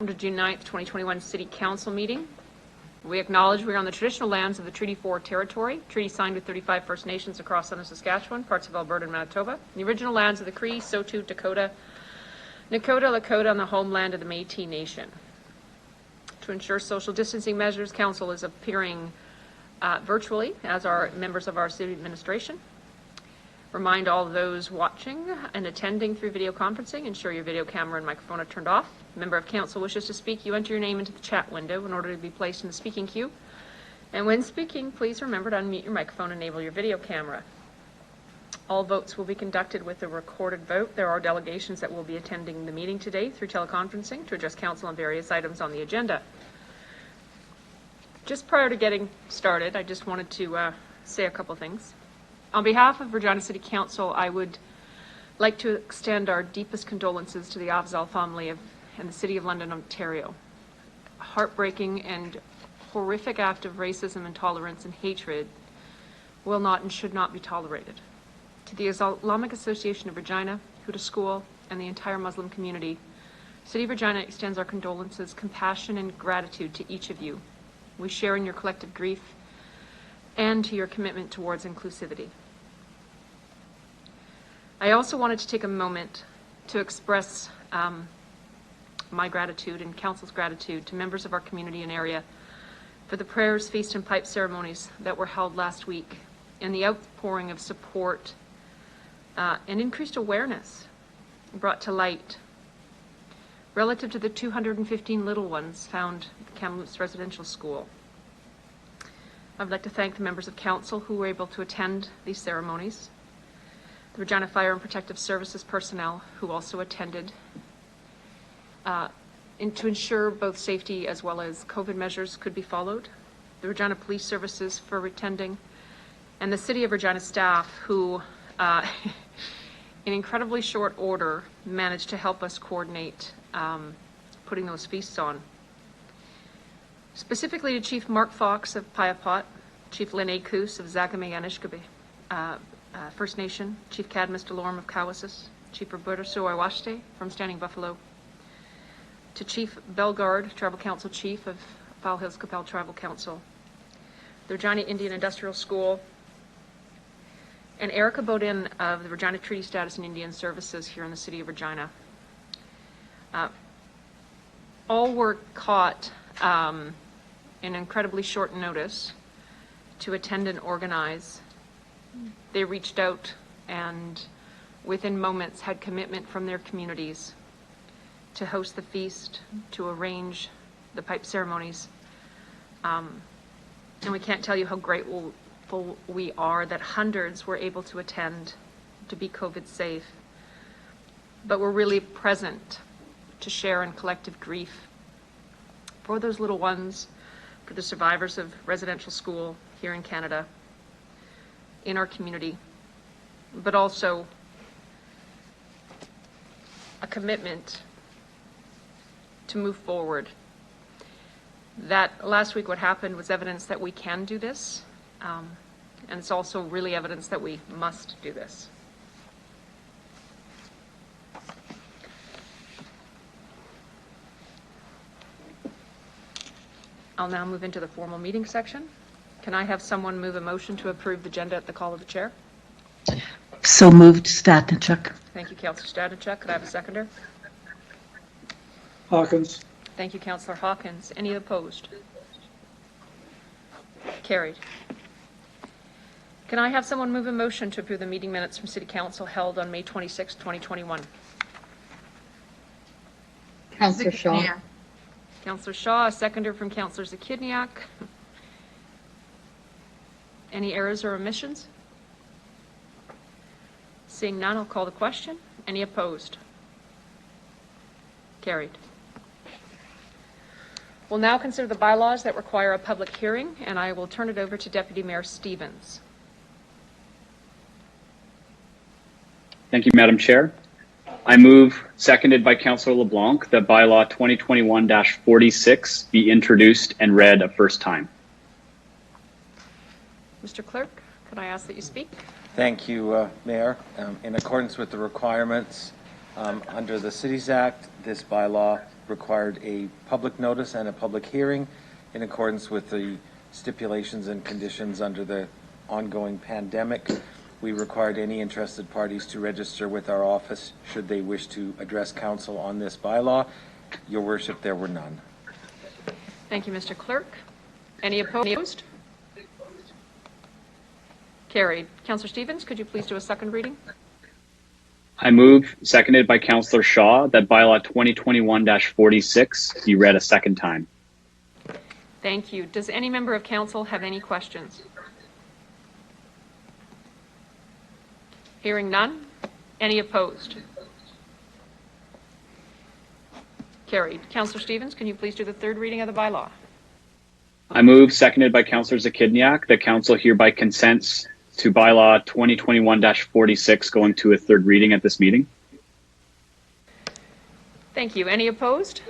Welcome to June 9th, 2021 City Council meeting. We acknowledge we are on the traditional lands of the Treaty 4 territory, treaty signed with 35 First Nations across southern Saskatchewan, parts of Alberta and Manitoba, the original lands of the Cree, Saulteaux, Dakota, Nakota, Lakota, and the homeland of the Métis Nation. To ensure social distancing measures, Council is appearing virtually, as are members of our city administration. Remind all of those watching and attending through video conferencing, ensure your video camera and microphone are turned off. Member of Council wishes to speak, you enter your name into the chat window in order to be placed in the speaking queue. And when speaking, please remember to unmute your microphone and enable your video camera. All votes will be conducted with a recorded vote. There are delegations that will be attending the meeting today through teleconferencing to address Council on various items on the agenda. Just prior to getting started, I just wanted to say a couple things. On behalf of Regina City Council, I would like to extend our deepest condolences to the Afzaal family and the City of London, Ontario. A heartbreaking and horrific act of racism, intolerance, and hatred will not and should not be tolerated. To the Islamic Association of Regina, Huda School, and the entire Muslim community, City of Regina extends our condolences, compassion, and gratitude to each of you. We share in your collective grief and to your commitment towards inclusivity. I also wanted to take a moment to express my gratitude and Council's gratitude to members of our community and area for the prayers, feast, and pipe ceremonies that were held last week and the outpouring of support and increased awareness brought to light relative to the 215 little ones found at Kamloops Residential School. I'd like to thank the members of Council who were able to attend these ceremonies, the Regina Fire and Protective Services personnel who also attended, and to ensure both safety as well as COVID measures could be followed, the Regina Police Services for attending, and the City of Regina staff who, in incredibly short order, managed to help us coordinate putting those feasts on. Specifically to Chief Mark Fox of Piapot, Chief Lynn Coos of Zagameyanishkabe First Nation, Chief Cadmus Delorme of Cowessess, Chief Roberto Suawashte from Standing Buffalo, to Chief Bellegarde, Tribal Council Chief of Fowl Hills Capel Tribal Council, the Regina Indian Industrial School, and Erica Bodin of the Regina Treaty Status and Indian Services here in the City of Regina. All were caught in incredibly short notice to attend and organize. They reached out and within moments had commitment from their communities to host the feast, to arrange the pipe ceremonies. And we can't tell you how grateful we are that hundreds were able to attend to be COVID safe, but we're really present to share in collective grief for those little ones, for the survivors of residential school here in Canada, in our community, but also a commitment to move forward. That last week what happened was evidence that we can do this, and it's also really evidence that we must do this. I'll now move into the formal meeting section. Can I have someone move a motion to approve the agenda at the call of the chair? So moved, Statnichuk. Thank you, Councillor Statnichuk. Could I have a seconder? Hawkins. Thank you, Councillor Hawkins. Any opposed? Carried. Can I have someone move a motion to approve the meeting minutes from City Council held on May 26, 2021? Councillor Shaw. Councillor Shaw, a seconder from Councillor Zakidniak. Any errors or omissions? Seeing none, I'll call the question. Any opposed? Carried. We'll now consider the bylaws that require a public hearing, and I will turn it over to Deputy Mayor Stevens. Thank you, Madam Chair. I move, seconded by Councillor LeBlanc, that bylaw 2021-46 be introduced and read a first time. Mr. Clerk, could I ask that you speak? Thank you, Mayor. In accordance with the requirements under the Cities Act, this bylaw required a public notice and a public hearing in accordance with the stipulations and conditions under the ongoing pandemic. We required any interested parties to register with our office should they wish to address council on this bylaw. Your worship, there were none. Thank you, Mr. Clerk. Any opposed? Carried. Councillor Stevens, could you please do a second reading? I move, seconded by Councillor Shaw, that bylaw 2021-46 be read a second time. Thank you. Does any member of council have any questions? Hearing none. Any opposed? Carried. Councillor Stevens, can you please do the third reading of the bylaw? I move, seconded by Councillor Zakidniak, that council hereby consents to bylaw 2021-46 going to a third reading at this meeting. Thank you. Any opposed?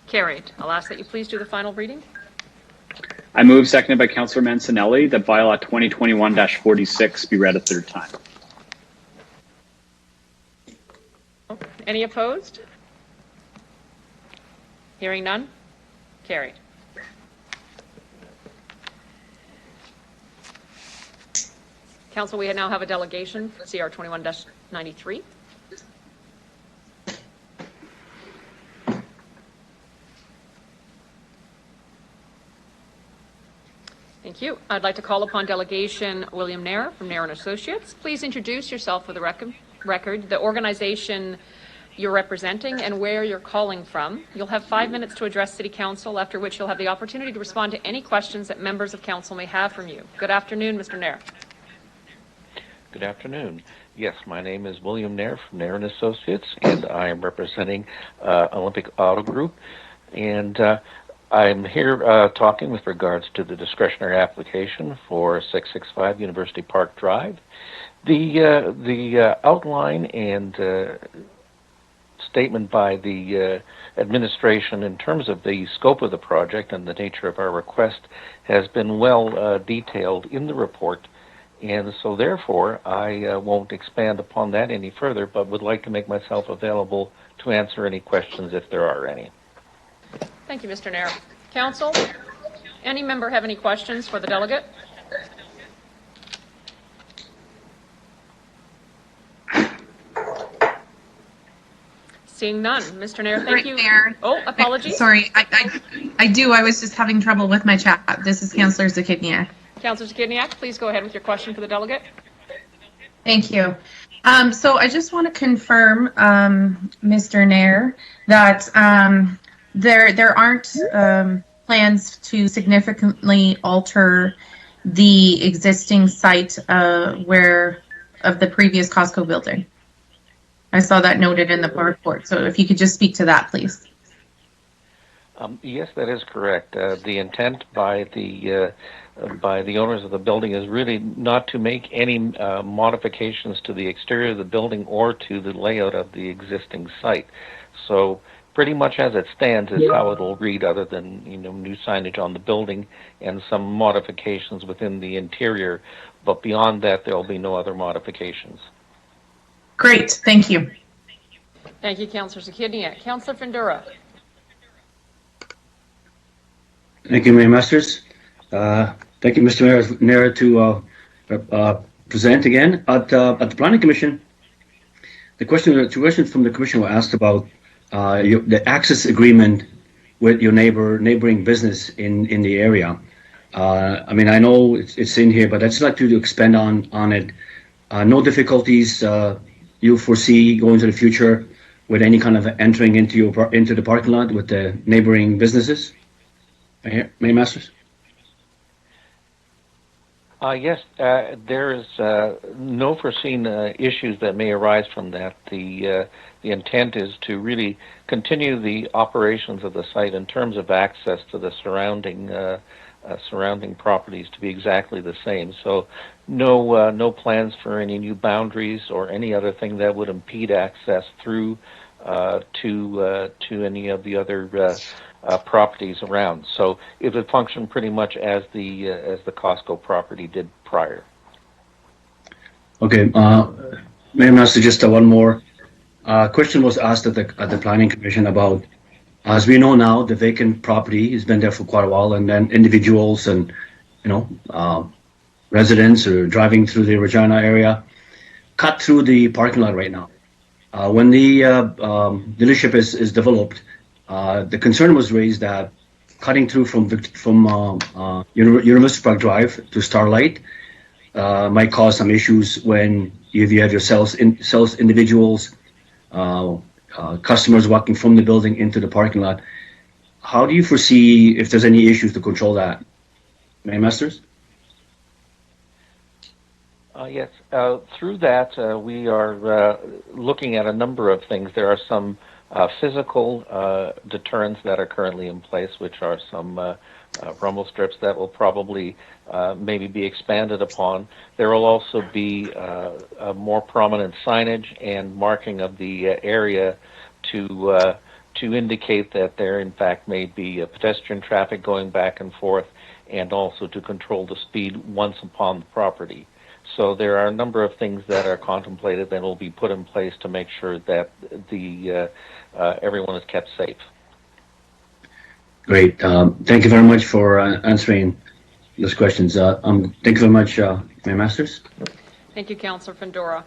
Carried. I'll ask that you please do the final reading. I move, seconded by Councillor Mancinelli, that bylaw 2021-46 be read a third time. Any opposed? Hearing none? Carried. Council, we now have a delegation for CR 21-93. Thank you. I'd like to call upon delegation William Nair from Nair and Associates. Please introduce yourself for the record, the organization you're representing, and where you're calling from. You'll have 5 minutes to address City Council, after which you'll have the opportunity to respond to any questions that members of Council may have from you. Good afternoon, Mr. Nair. Good afternoon. Yes, my name is William Nair from Nair and Associates, and I am representing Olympic Auto Group. And I'm here talking with regards to the discretionary application for 665 University Park Drive. The outline and statement by the administration in terms of the scope of the project and the nature of our request has been well detailed in the report. And so therefore, I won't expand upon that any further, but would like to make myself available to answer any questions if there are any. Thank you, Mr. Nair. Council, any member have any questions for the delegate? Seeing none. Mr. Nair, thank you. Mayor. Oh, apologies. Sorry, I do. I was just having trouble with my chat. This is Councillor Zakidniak. Councillor Zakidniak, please go ahead with your question for the delegate. Thank you. So I just want to confirm, Mr. Nair, that there aren't plans to significantly alter the existing site of the previous Costco building. I saw that noted in the report. So if you could just speak to that, please. Yes, that is correct. The intent by the owners of the building is really not to make any modifications to the exterior of the building or to the layout of the existing site. So pretty much as it stands is how it will read, other than new signage on the building and some modifications within the interior. But beyond that, there will be no other modifications. Great, thank you. Thank you, Councillor Zakidniak. Councillor Findura. Thank you, Mayor Masters. Thank you, Mr. Nair, to present again at the Planning Commission. Two questions from the Commission were asked about the access agreement with your neighboring business in the area. I mean, I know it's in here, but I'd just like to expand on it. No difficulties you foresee going to the future with any kind of entering into the parking lot with the neighboring businesses? Mayor Masters? Yes, there is no foreseen issues that may arise from that. The intent is to really continue the operations of the site in terms of access to the surrounding properties to be exactly the same. So no plans for any new boundaries or any other thing that would impede access through to any of the other properties around. So it would function pretty much as the Costco property did prior. Okay, Mayor Master, just one more. question was asked at the Planning Commission about, as we know now, the vacant property has been there for quite a while, and then individuals and, residents are driving through the Regina area, cut through the parking lot right now. When the dealership is developed, the concern was raised that cutting through from University Park Drive to Starlight might cause some issues when you have your sales individuals, customers walking from the building into the parking lot. How do you foresee if there's any issues to control that? Mayor Masters? Yes, through that, we are looking at a number of things. There are some physical deterrents that are currently in place, which are some rumble strips that will probably maybe be expanded upon. There will also be a more prominent signage and marking of the area to indicate that there, in fact, may be pedestrian traffic going back and forth, and also to control the speed once upon the property. So there are a number of things that are contemplated that will be put in place to make sure that everyone is kept safe. Great. Thank you very much for answering those questions. Thank you very much, Mayor Masters. Thank you, Councillor Findora.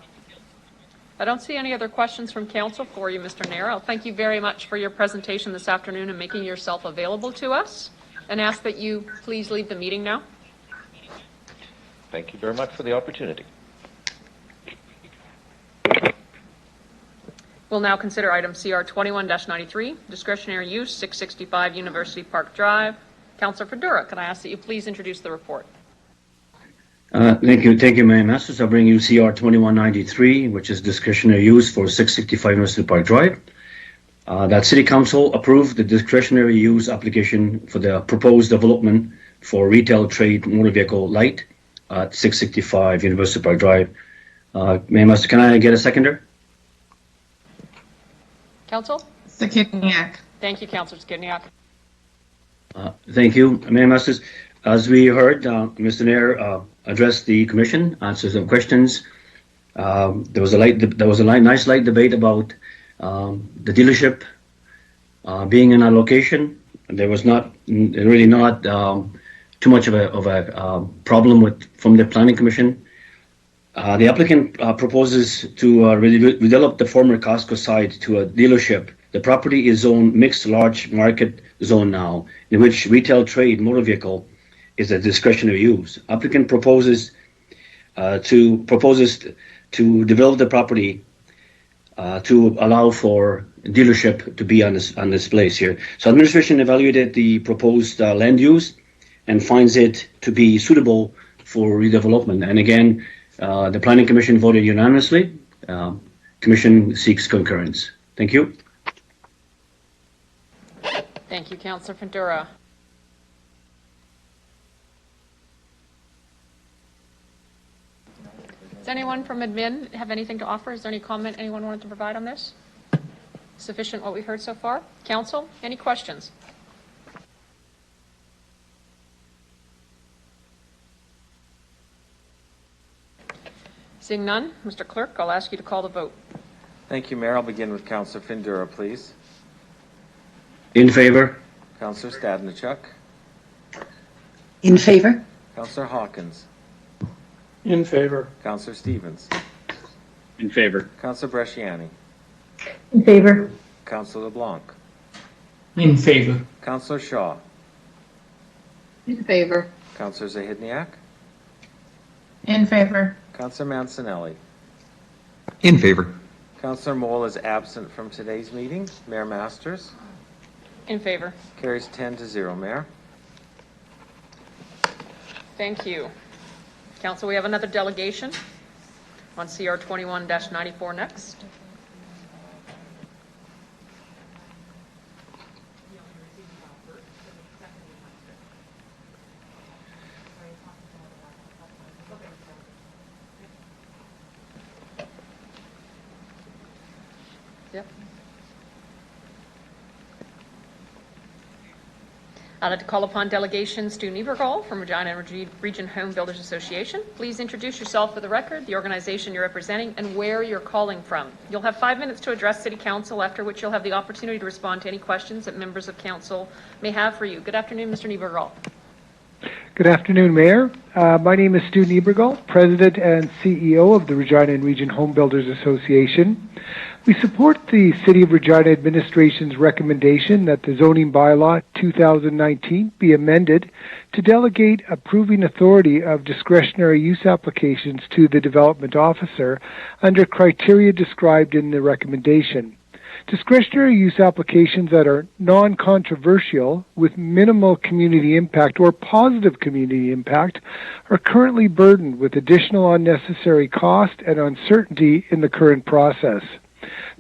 I don't see any other questions from council for you, Mr. Nair. I'll thank you very much for your presentation this afternoon and making yourself available to us, and ask that you please leave the meeting now. Thank you very much for the opportunity. We'll now consider item CR 21-93, discretionary use, 665 University Park Drive. Councillor Findora, can I ask that you please introduce the report? Thank you, Mayor Masters. I'll bring you CR 2193, which is discretionary use for 665 University Park Drive. That City Council approved the discretionary use application for the proposed development for retail trade motor vehicle light at 665 University Park Drive. Mayor Master, can I get a seconder? Council? Skidniak. Thank you, Councillor Skidniak. Thank you, Mayor Masters. As we heard, Mr. Nair addressed the commission, answered some questions. There was a nice light debate about the dealership being in a location. There was not too much of a problem from the Planning Commission. The applicant proposes to redevelop the former Costco site to a dealership. The property is zoned mixed large market zone now, in which retail trade motor vehicle is a discretionary use. Applicant proposes to develop the property to allow for dealership to be on this place here. So administration evaluated the proposed land use and finds it to be suitable for redevelopment. And again, the Planning Commission voted unanimously. Commission seeks concurrence. Thank you. Thank you, Councillor Findora. Does anyone from admin have anything to offer? Is there any comment anyone wanted to provide on this? Sufficient what we've heard so far? Council, any questions? Seeing none, Mr. Clerk, I'll ask you to call the vote. Thank you, Mayor. I'll begin with Councillor Findura, please. In favor? Councillor Stadnichuk. In favor? Councillor Hawkins. In favor. Councillor Stevens. In favor. Councillor Bresciani. In favor. Councillor LeBlanc. In favor. Councillor Shaw. In favor. Councillor Zahidniak. In favor. Councillor Mancinelli. In favor. Councillor Moll is absent from today's meeting. Mayor Masters. In favor. Carries 10-0, Mayor. Thank you. Council, we have another delegation on CR 21-94 next. Yep. I'd like to call upon Delegation Stu Niebergall from Regina Region Home Builders Association. Please introduce yourself for the record, the organization you're representing, and where you're calling from. You'll have 5 minutes to address City Council, after which you'll have the opportunity to respond to any questions that members of Council may have for you. Good afternoon, Mr. Niebergall. Good afternoon, Mayor. My name is Stu Niebergall, President and CEO of the Regina and Region Home Builders Association. We support the City of Regina Administration's recommendation that the Zoning Bylaw 2019 be amended to delegate approving authority of discretionary use applications to the Development Officer under criteria described in the recommendation. Discretionary use applications that are non-controversial with minimal community impact or positive community impact are currently burdened with additional unnecessary cost and uncertainty in the current process.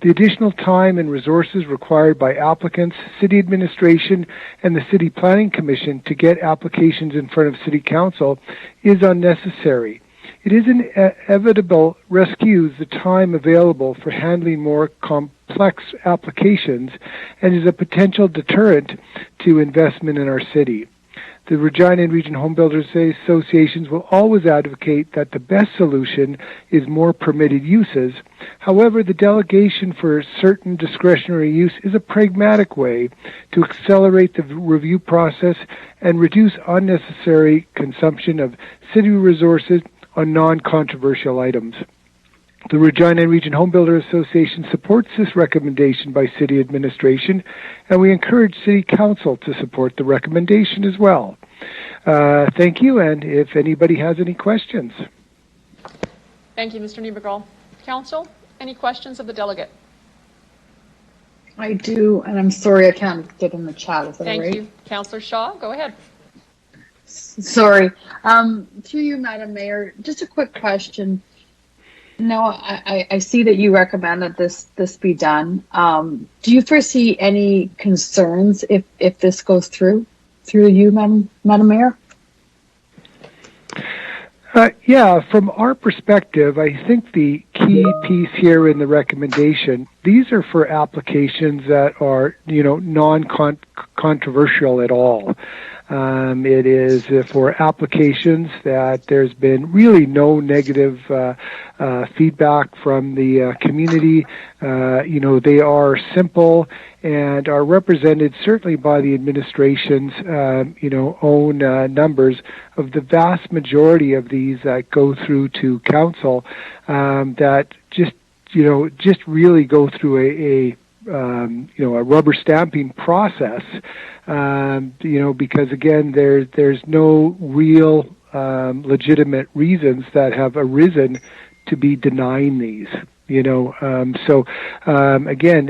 The additional time and resources required by applicants, city administration, and the City Planning Commission to get applications in front of City Council is unnecessary. It is inevitable rescues the time available for handling more complex applications and is a potential deterrent to investment in our city. The Regina and Region Home Builders Associations will always advocate that the best solution is more permitted uses. However, the delegation for certain discretionary use is a pragmatic way to accelerate the review process and reduce unnecessary consumption of city resources on non-controversial items. The Regina and Region Home Builder Association supports this recommendation by City Administration, and we encourage City Council to support the recommendation as well. Thank you, and if anybody has any questions. Thank you, Mr. Niebergall. Council, any questions of the delegate? I do, and I'm sorry I can't get in the chat. Is that Thank right? you. Councillor Shaw, go ahead. Sorry. Through you, Madam Mayor, just a quick question. No, I see that you recommend that this be done. Do you foresee any concerns if this goes through you, Madam Mayor? Yeah, from our perspective, I think the key piece here in the recommendation, these are for applications that are, non-controversial at all. It is for applications that there's been really no negative feedback from the community. They are simple and are represented certainly by the administration's, own numbers of the vast majority of these that go through to council that just really go through a rubber stamping process, because again, there's no real legitimate reasons that have arisen to be denying these. Again,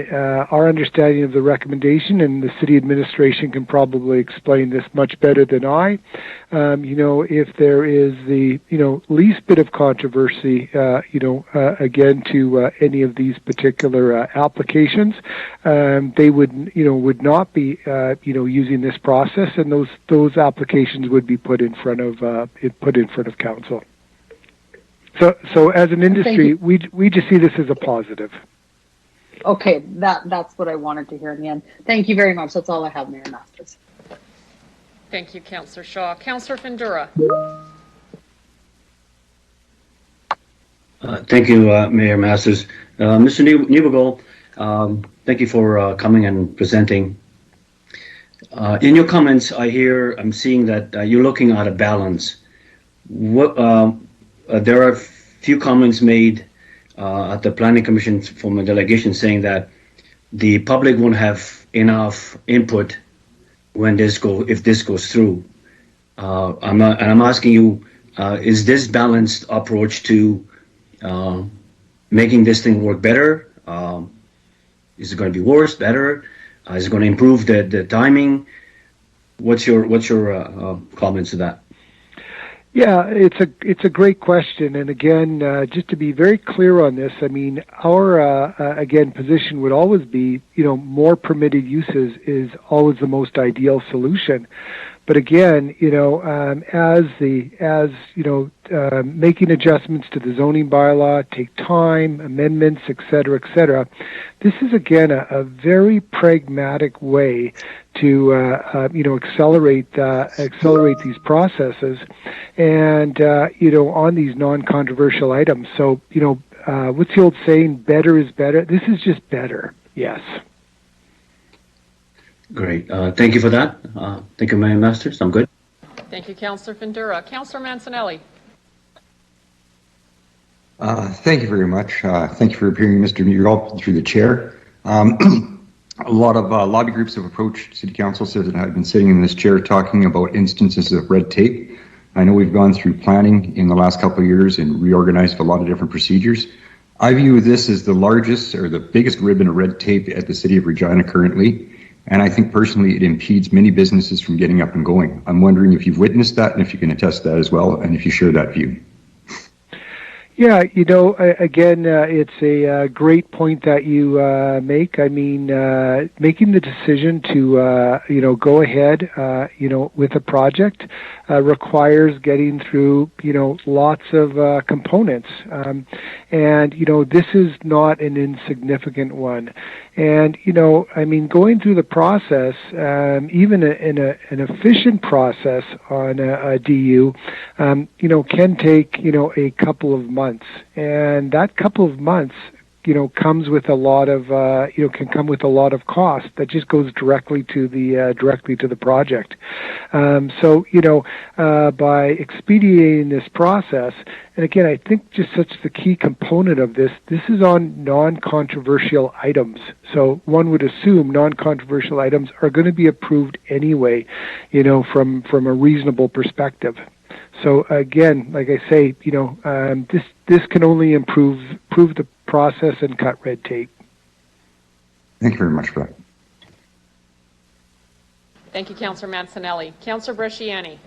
our understanding of the recommendation, and the city administration can probably explain this much better than I. If there is the least bit of controversy, again to any of these particular applications, they would not be using this process, and those applications would be put in front of council. So as an industry, we just see this as a positive. Okay, that's what I wanted to hear in the end. Thank you very much. That's all I have, Mayor Masters. Thank you, Councillor Shaw. Councillor Findura. Thank you, Mayor Masters. Mr. Niebergall, thank you for coming and presenting. In your comments, I'm seeing that you're looking at a balance. There are a few comments made at the Planning Commission from a delegation saying that the public won't have enough input if this goes through. I'm asking you, is this balanced approach to making this thing work better? Is it going to be worse, better? Is it going to improve the timing? What's your comments to that? Yeah, it's a great question, and again, just to be very clear on this, I mean, our again position would always be, more permitted uses is always the most ideal solution. But again, as making adjustments to the zoning bylaw take time, amendments, et cetera, this is again a very pragmatic way to accelerate these processes, and on these non-controversial items. So what's the old saying? Better is better. This is just better. Yes. Great. Thank you for that. Thank you, Mayor Masters. I'm good. Thank you, Councillor Findura. Councillor Mancinelli. Thank you very much. Thank you for appearing, Mr. Muriel, through the chair. A lot of lobby groups have approached City Council, so that I've been sitting in this chair talking about instances of red tape. I know we've gone through planning in the last couple of years and reorganized a lot of different procedures. I view this as the largest or the biggest ribbon of red tape at the City of Regina currently. And I think personally it impedes many businesses from getting up and going. I'm wondering if you've witnessed that and if you can attest that as well, and if you share that view. Yeah, again, it's a great point that you make. I mean, making the decision to, go ahead, with a project requires getting through, lots of components. And, this is not an insignificant one. And, going through the process, even in an efficient process on a DU, can take, a couple of months. And that couple of months, comes with a lot of, can come with a lot of cost that just goes directly to the project. By expediting this process, and again, I think just such the key component of this is on non-controversial items. So one would assume non-controversial items are going to be approved anyway, from a reasonable perspective. So again, like I say, this can only improve the process and cut red tape. Thank you very much for that. Thank you, Councillor Mancinelli. Councillor Bresciani.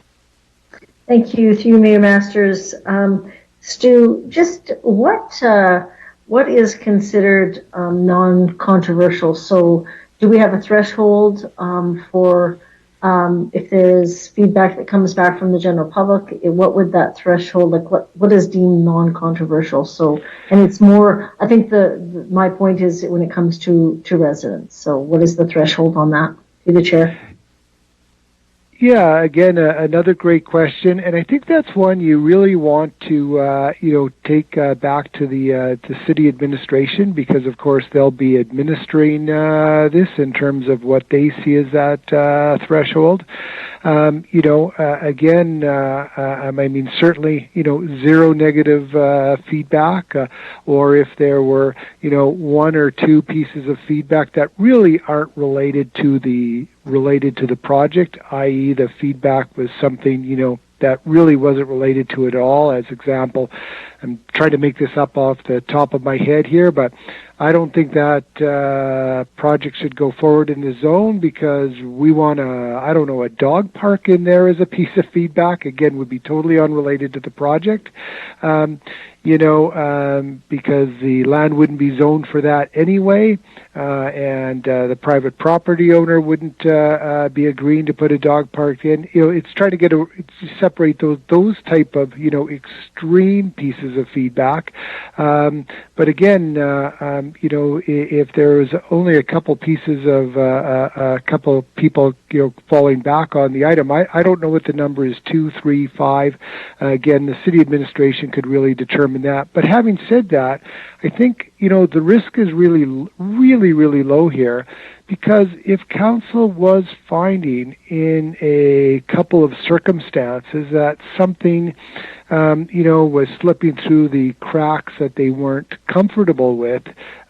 Thank you, through you, Mayor Masters. Stu, just what is considered non-controversial? So do we have a threshold for if there's feedback that comes back from the general public? What would that threshold, like what is deemed non-controversial? So, and it's more, I think my point is when it comes to residents. So what is the threshold on that? Through the chair. Yeah, again, another great question, and I think that's one you really want to, take back to the city administration, because of course they'll be administering this in terms of what they see as that threshold. Again, I mean, certainly, zero negative feedback, or if there were, one or two pieces of feedback that really aren't related to the project, i.e. the feedback was something, that really wasn't related to it at all. As example, I'm trying to make this up off the top of my head here, but I don't think that project should go forward in the zone because we want a dog park in there as a piece of feedback. Again, would be totally unrelated to the project. Because the land wouldn't be zoned for that anyway, and the private property owner wouldn't be agreeing to put a dog park in. It's trying to separate those type of extreme pieces of feedback. But again, if there's only a couple pieces of a couple people falling back on the item, I don't know what the number is, 2, 3, 5. Again, the city administration could really determine that. But having said that, I think, the risk is really, really, really low here, because if council was finding in a couple of circumstances that something, was slipping through the cracks that they weren't comfortable with,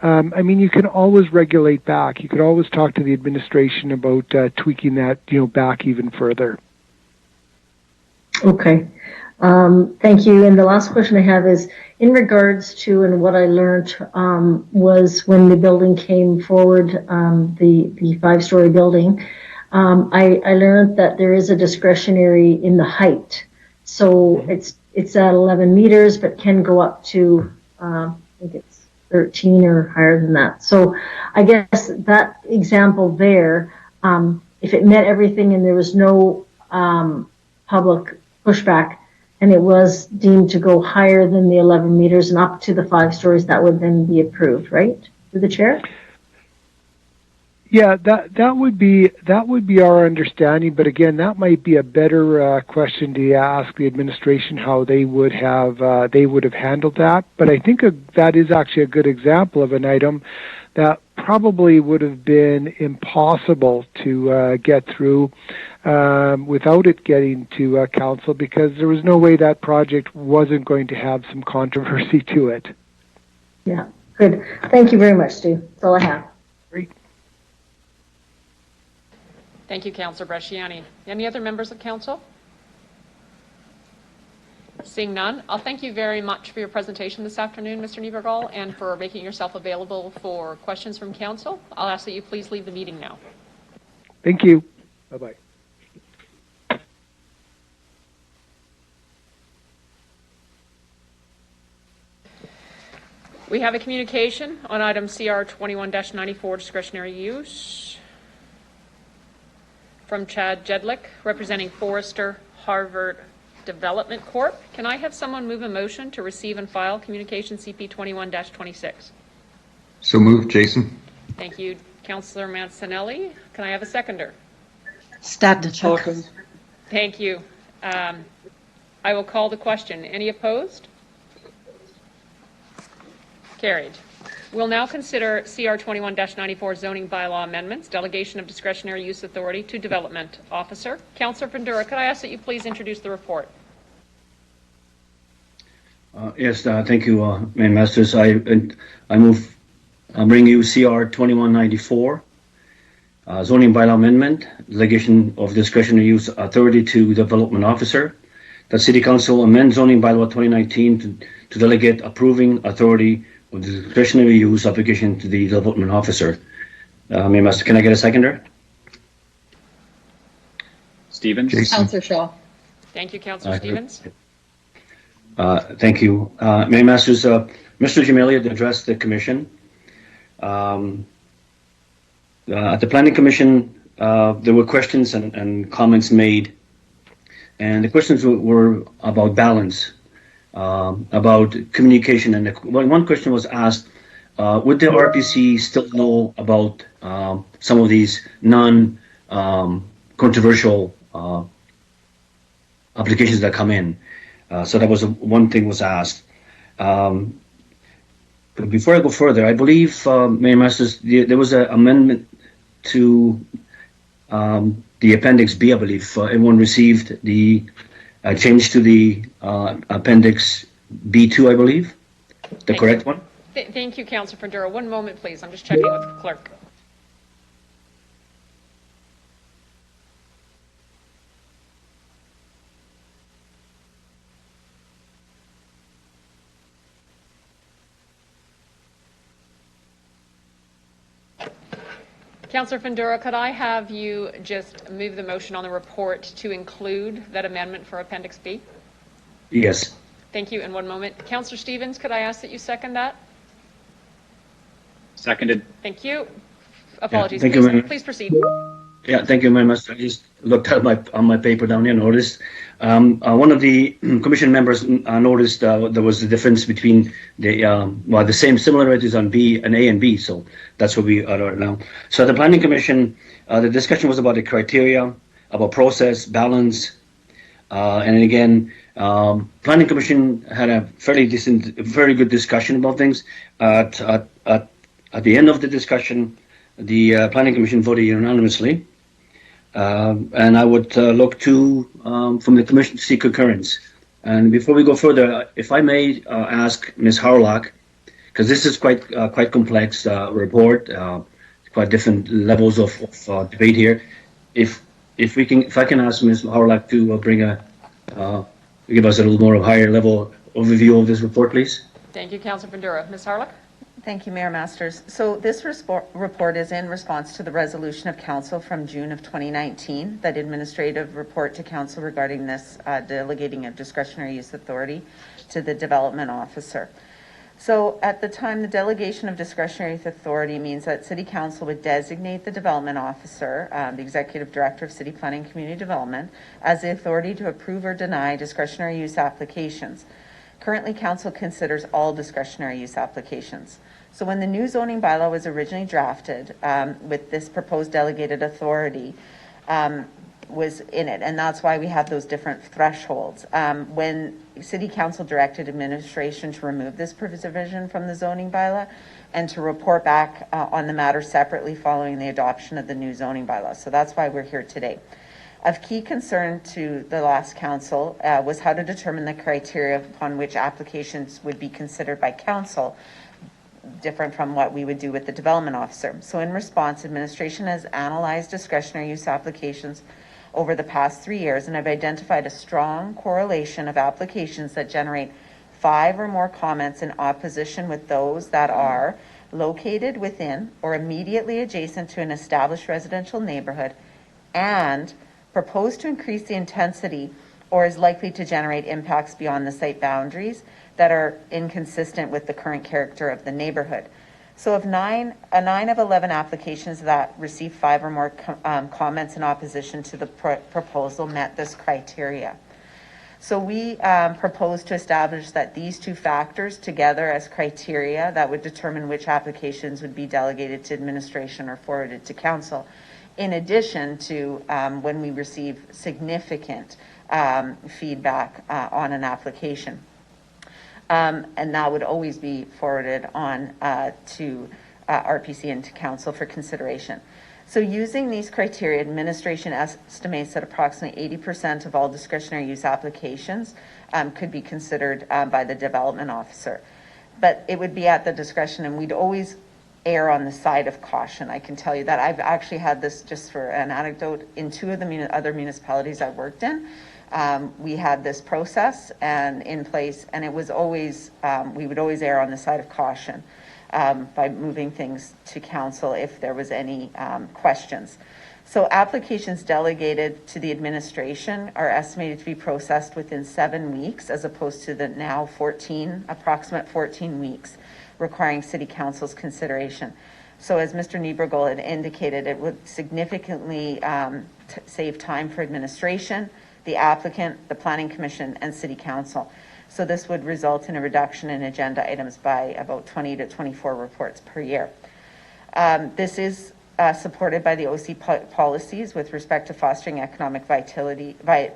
you can always regulate back. You could always talk to the administration about tweaking that, back even further. Okay. Thank you. And the last question I have is in regards to, and what I learned was when the building came forward, the 5-story building, I learned that there is a discretionary in the height. So it's at 11 meters, but can go up to, I think it's 13 or higher than that. So I guess that example there, if it met everything and there was no public pushback, and it was deemed to go higher than the 11 meters and up to the 5 stories, that would then be approved, right? Through the chair? Yeah, that would be our understanding. But again, that might be a better question to ask the administration how they would have handled that. But I think that is actually a good example of an item that probably would have been impossible to get through without it getting to council, because there was no way that project wasn't going to have some controversy to it. Yeah, good. Thank you very much, Stu. That's all I have. Great. Thank you, Councillor Bresciani. Any other members of council? Seeing none, I'll thank you very much for your presentation this afternoon, Mr. Niebergall, and for making yourself available for questions from council. I'll ask that you please leave the meeting now. Thank you. Bye-bye. We have a communication on item CR 21-94, discretionary use, from Chad Jedlick, representing Forrester Harvard Development Corp. Can I have someone move a motion to receive and file communication CP 21-26? So moved, Jason. Thank you, Councillor Mancinelli. Can I have a seconder? Stadnichuk. Thank you. I will call the question. Any opposed? Carried. We'll now consider CR 21-94 zoning bylaw amendments, delegation of discretionary use authority to development officer. Councillor Fundura, could I ask that you please introduce the report? Yes, thank you, Mayor Masters. I move, I'll bring you CR 2194, zoning bylaw amendment, delegation of discretionary use authority to development officer. The City Council amends zoning bylaw 2019 to delegate approving authority of the discretionary use application to the development officer. Mayor Master, can I get a seconder? Stevens? Jason. Councillor Shaw. Thank you, Councillor Stevens. Thank you. Mayor Masters, Mr. Jamali had addressed the commission. At the Planning Commission, there were questions and comments made, and the questions were about balance, about communication. And one question was asked, would the RPC still know about some of these non-controversial applications that come in? So that was one thing was asked. But before I go further, I believe, Mayor Masters, there was an amendment to the Appendix B, I believe. Everyone received the change to the Appendix B2, I believe, the correct one? Thank you, Councillor Fundura. One moment, please. I'm just checking with the clerk. Councillor Fundura, could I have you just move the motion on the report to include that amendment for Appendix B? Yes. Thank you. In one moment. Councillor Stevens, could I ask that you second that? Seconded. Thank you. Apologies. Thank please, you, please proceed. Yeah, thank you, Mayor Master. I just looked at on my paper down here and noticed. One of the commission members noticed there was a difference between the same similarities on B and A and B, so that's what we are right now. So at the Planning Commission, the discussion was about the criteria, about process, balance, and again, Planning Commission had a very good discussion about things. At the end of the discussion, the Planning Commission voted unanimously. And I would look to from the Commission to seek concurrence. And before we go further, if I may ask Ms. Harlock, because this is quite complex report, quite different levels of debate here. If I can ask Ms. Harlock to give us a little more of a higher level overview of this report, please. Thank you, Councillor Fundura. Ms. Harlock? Thank you, Mayor Masters. So this report is in response to the resolution of Council from June of 2019, that administrative report to Council regarding this delegating of discretionary use authority to the development officer. So at the time, the delegation of discretionary authority means that City Council would designate the development officer, the executive director of City Planning and Community Development, as the authority to approve or deny discretionary use applications. Currently, Council considers all discretionary use applications. So when the new zoning bylaw was originally drafted, with this proposed delegated authority, was in it, and that's why we have those different thresholds. When City Council directed administration to remove this provision from the zoning bylaw and to report back on the matter separately following the adoption of the new zoning bylaw. So that's why we're here today. Of key concern to the last council was how to determine the criteria upon which applications would be considered by council, different from what we would do with the development officer. So in response, administration has analyzed discretionary use applications over the past 3 years, and I've identified a strong correlation of applications that generate 5 or more comments in opposition with those that are located within or immediately adjacent to an established residential neighborhood and propose to increase the intensity or is likely to generate impacts beyond the site boundaries that are inconsistent with the current character of the neighborhood. So of 9 of 11 applications that received 5 or more comments in opposition to the proposal met this criteria. So we propose to establish that these 2 factors together as criteria that would determine which applications would be delegated to administration or forwarded to council, in addition to when we receive significant feedback on an application. And that would always be forwarded on to RPC and to council for consideration. So using these criteria, administration estimates that approximately 80% of all discretionary use applications could be considered by the development officer. But it would be at the discretion, and we'd always err on the side of caution. I can tell you that. I've actually had this, just for an anecdote, in 2 of the other municipalities I worked in. We had this process and in place, and it was always, we would always err on the side of caution by moving things to council if there was any questions. So applications delegated to the administration are estimated to be processed within 7 weeks, as opposed to the now approximate 14 weeks, requiring City Council's consideration. So as Mr. Niebergel had indicated, it would significantly save time for administration, the applicant, the Planning Commission, and City Council. So this would result in a reduction in agenda items by about 20 to 24 reports per year. This is supported by the OC policies with respect to fostering economic vitality and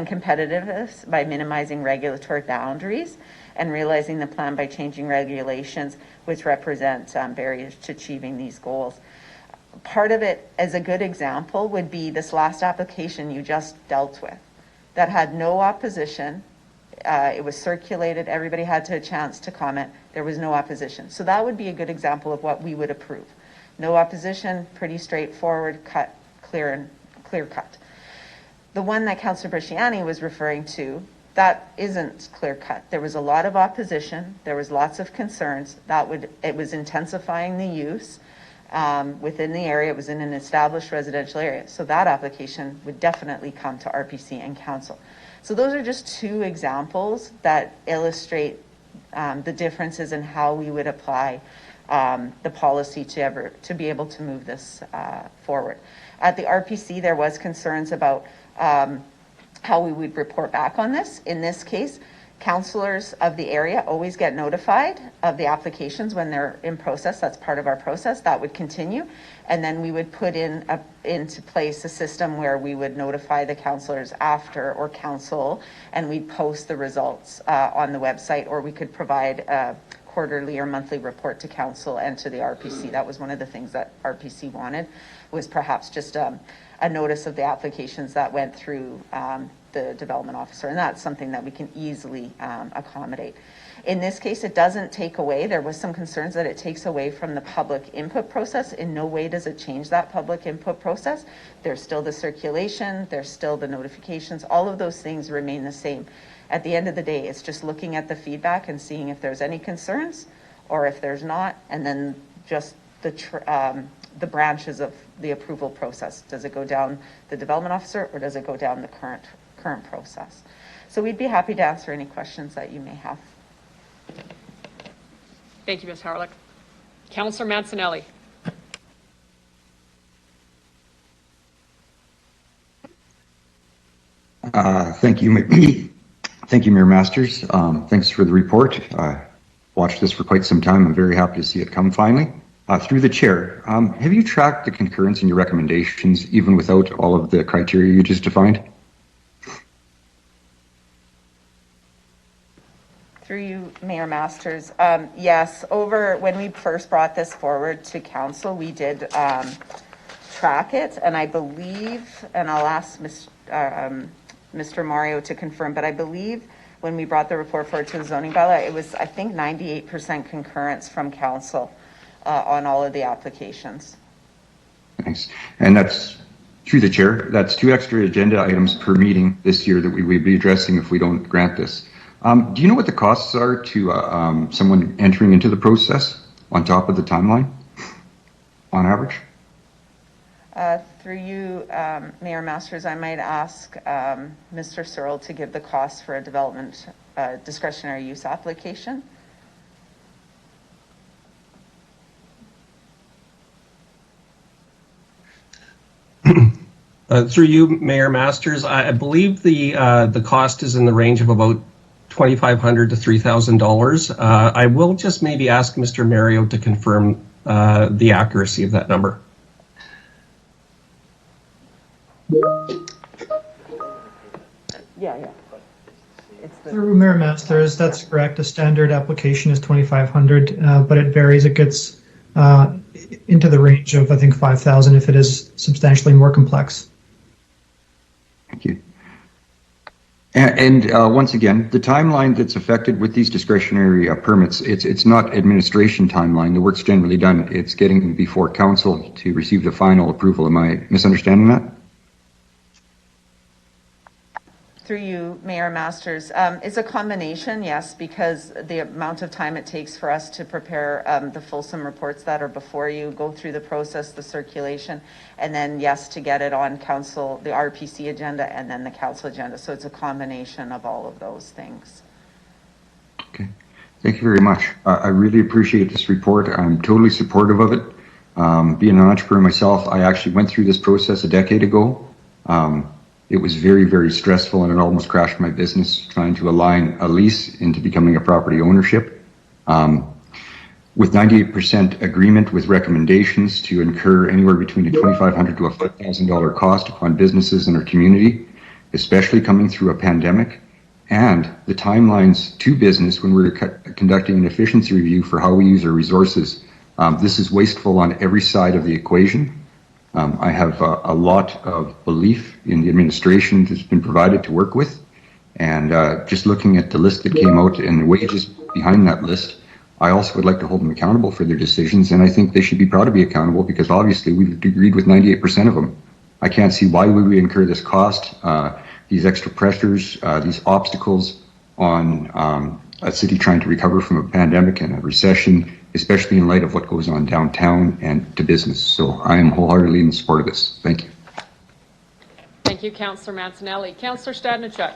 competitiveness by minimizing regulatory boundaries and realizing the plan by changing regulations, which represent barriers to achieving these goals. Part of it, as a good example, would be this last application you just dealt with that had no opposition. It was circulated. Everybody had a chance to comment. There was no opposition. So that would be a good example of what we would approve. No opposition, pretty straightforward, clear cut. The one that Councillor Bresciani was referring to, that isn't clear cut. There was a lot of opposition. There was lots of concerns. It was intensifying the use within the area. It was in an established residential area. So that application would definitely come to RPC and council. So those are just 2 examples that illustrate the differences in how we would apply the policy to be able to move this forward. At the RPC, there was concerns about how we would report back on this. In this case, councillors of the area always get notified of the applications when they're in process. That's part of our process. That would continue. And then we would put into place a system where we would notify the councillors after, or council, and we'd post the results on the website, or we could provide a quarterly or monthly report to council and to the RPC. That was one of the things that RPC wanted, was perhaps just a notice of the applications that went through the development officer, and that's something that we can easily accommodate. In this case, it doesn't take away, there was some concerns that it takes away from the public input process. In no way does it change that public input process. There's still the circulation, there's still the notifications, all of those things remain the same. At the end of the day, it's just looking at the feedback and seeing if there's any concerns or if there's not, and then just the branches of the approval process. Does it go down the development officer or does it go down the current process? So we'd be happy to answer any questions that you may have. Thank you, Ms. Harlick. Councillor Mancinelli. Thank you, thank you, Mayor Masters. Thanks for the report. Watched this for quite some time. I'm very happy to see it come finally. Through the chair, have you tracked the concurrence in your recommendations, even without all of the criteria you just defined? Through you, Mayor Masters. Yes, when we first brought this forward to council, we did track it, and I believe, and I'll ask Mr. Mario to confirm, but I believe when we brought the report forward to the zoning bylaw, it was, I think, 98% concurrence from council on all of the applications. Thanks. And that's, through the chair, that's 2 extra agenda items per meeting this year that we would be addressing if we don't grant this. Do you know what the costs are to someone entering into the process on top of the timeline, on average? Through you, Mayor Masters, I might ask Mr. Searle to give the cost for a development discretionary use application. Through you, Mayor Masters, I believe the cost is in the range of about $2,500 to $3,000. I will just maybe ask Mr. Mario to confirm the accuracy of that number. Yeah. Through Mayor Masters, that's correct. A standard application is $2,500, but it varies. It gets into the range of, I think, $5,000 if it is substantially more complex. Thank you. And once again, the timeline that's affected with these discretionary permits, it's not administration timeline. The work's generally done. It's getting before council to receive the final approval. Am I misunderstanding that? Through you, Mayor Masters, it's a combination, yes, because the amount of time it takes for us to prepare the fulsome reports that are before you, go through the process, the circulation, and then, yes, to get it on council, the RPC agenda, and then the council agenda. So it's a combination of all of those things. Okay. Thank you very much. I really appreciate this report. I'm totally supportive of it. Being an entrepreneur myself, I actually went through this process a decade ago. It was very, very stressful, and it almost crashed my business trying to align a lease into becoming a property ownership. With 98% agreement with recommendations to incur anywhere between a $2,500 to a $5,000 cost upon businesses in our community, especially coming through a pandemic, and the timelines to business when we're conducting an efficiency review for how we use our resources. This is wasteful on every side of the equation. I have a lot of belief in the administration that's been provided to work with, and just looking at the list that came out and the wages behind that list, I also would like to hold them accountable for their decisions, and I think they should be proud to be accountable because obviously we've agreed with 98% of them. I can't see why we would incur this cost, these extra pressures, these obstacles on a city trying to recover from a pandemic and a recession, especially in light of what goes on downtown and to business. So I am wholeheartedly in support of this. Thank you. Thank you, Councillor Mancinelli. Councillor Stadnichuk.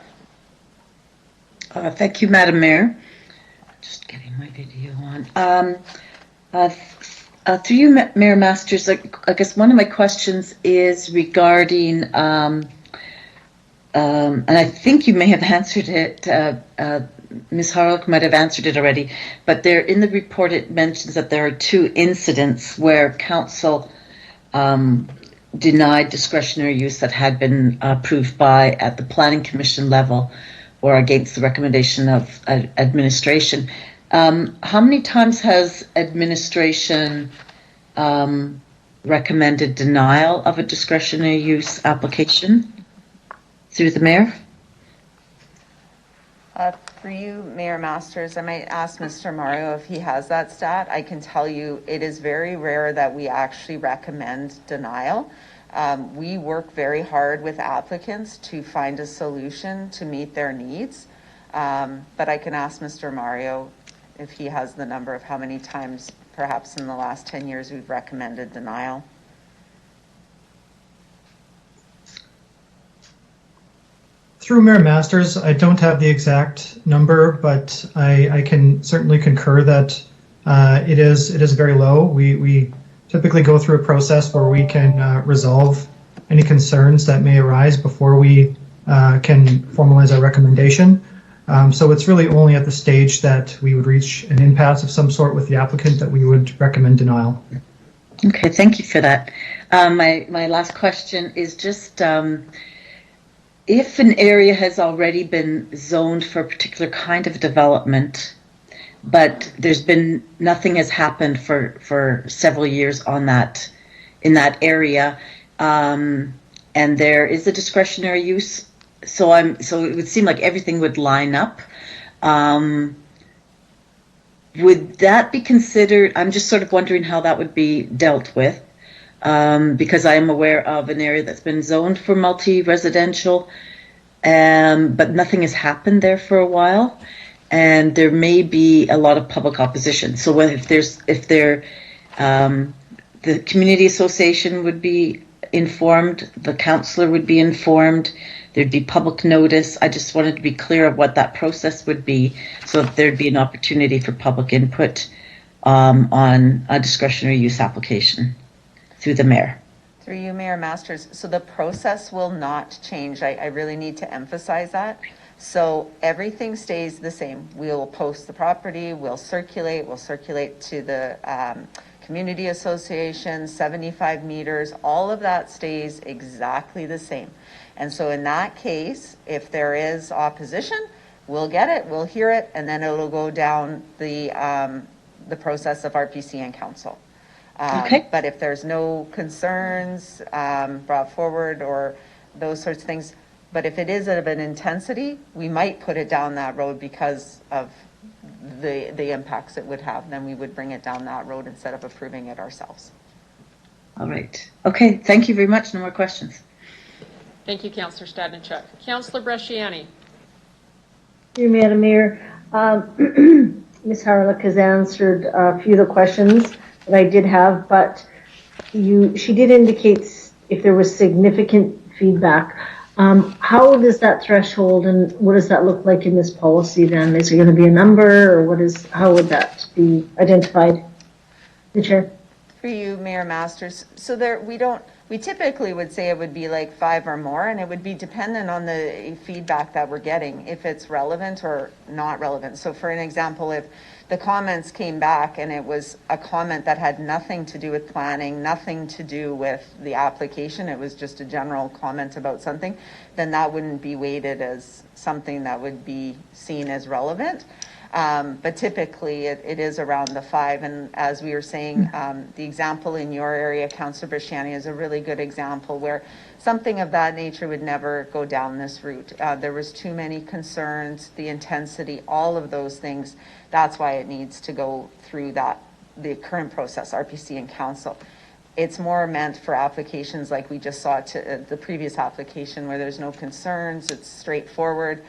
Thank you, Madam Mayor. Just getting my video on. Through you, Mayor Masters, I guess one of my questions is regarding, and I think you may have answered it, Ms. Harlock might have answered it already, but there in the report it mentions that there are 2 incidents where council denied discretionary use that had been approved by at the planning commission level or against the recommendation of administration. How many times has administration recommended denial of a discretionary use application through the mayor? For you, Mayor Masters, I might ask Mr. Mario if he has that stat. I can tell you it is very rare that we actually recommend denial. We work very hard with applicants to find a solution to meet their needs. But I can ask Mr. Mario if he has the number of how many times, perhaps in the last 10 years, we've recommended denial. Through Mayor Masters, I don't have the exact number, but I can certainly concur that it is very low. We typically go through a process where we can resolve any concerns that may arise before we can formalize our recommendation. So it's really only at the stage that we would reach an impasse of some sort with the applicant that we would recommend denial. Okay, thank you for that. My last question is just if an area has already been zoned for a particular kind of development, but there's been nothing has happened for several years on that in that area, and there is a discretionary use. So it would seem like everything would line up. Would that be considered? I'm just sort of wondering how that would be dealt with, because I am aware of an area that's been zoned for multi-residential, but nothing has happened there for a while, and there may be a lot of public opposition. So if the community association would be informed, the councillor would be informed, there'd be public notice. I just wanted to be clear of what that process would be, so that there'd be an opportunity for public input on a discretionary use application through the mayor. Through you, Mayor Masters. So the process will not change. I really need to emphasize that. So everything stays the same. We'll post the property, we'll circulate to the community association, 75 meters, all of that stays exactly the same. And so in that case, if there is opposition, we'll get it, we'll hear it, and then it'll go down the process of RPC and council. Okay. But if there's no concerns brought forward or those sorts of things, but if it is of an intensity, we might put it down that road because of the impacts it would have. Then we would bring it down that road instead of approving it ourselves. All right. Okay. Thank you very much. No more questions. Thank you, Councillor Stadnichuk. Councillor Bresciani. Thank you, Madam Mayor. Ms. Harlick has answered a few of the questions that I did have, but she did indicate if there was significant feedback. How does that threshold and what does that look like in this policy then? Is there going to be a number or how would that be identified? The Chair. For you, Mayor Masters. So we typically would say it would be like 5 or more, and it would be dependent on the feedback that we're getting, if it's relevant or not relevant. So for an example, if the comments came back and it was a comment that had nothing to do with planning, nothing to do with the application, it was just a general comment about something, then that wouldn't be weighted as something that would be seen as relevant. But typically it is around the 5. And as we were saying, the example in your area, Councillor Bresciani, is a really good example where something of that nature would never go down this route. There was too many concerns, the intensity, all of those things. That's why it needs to go through the current process, RPC and council. It's more meant for applications like we just saw to the previous application where there's no concerns, it's straightforward.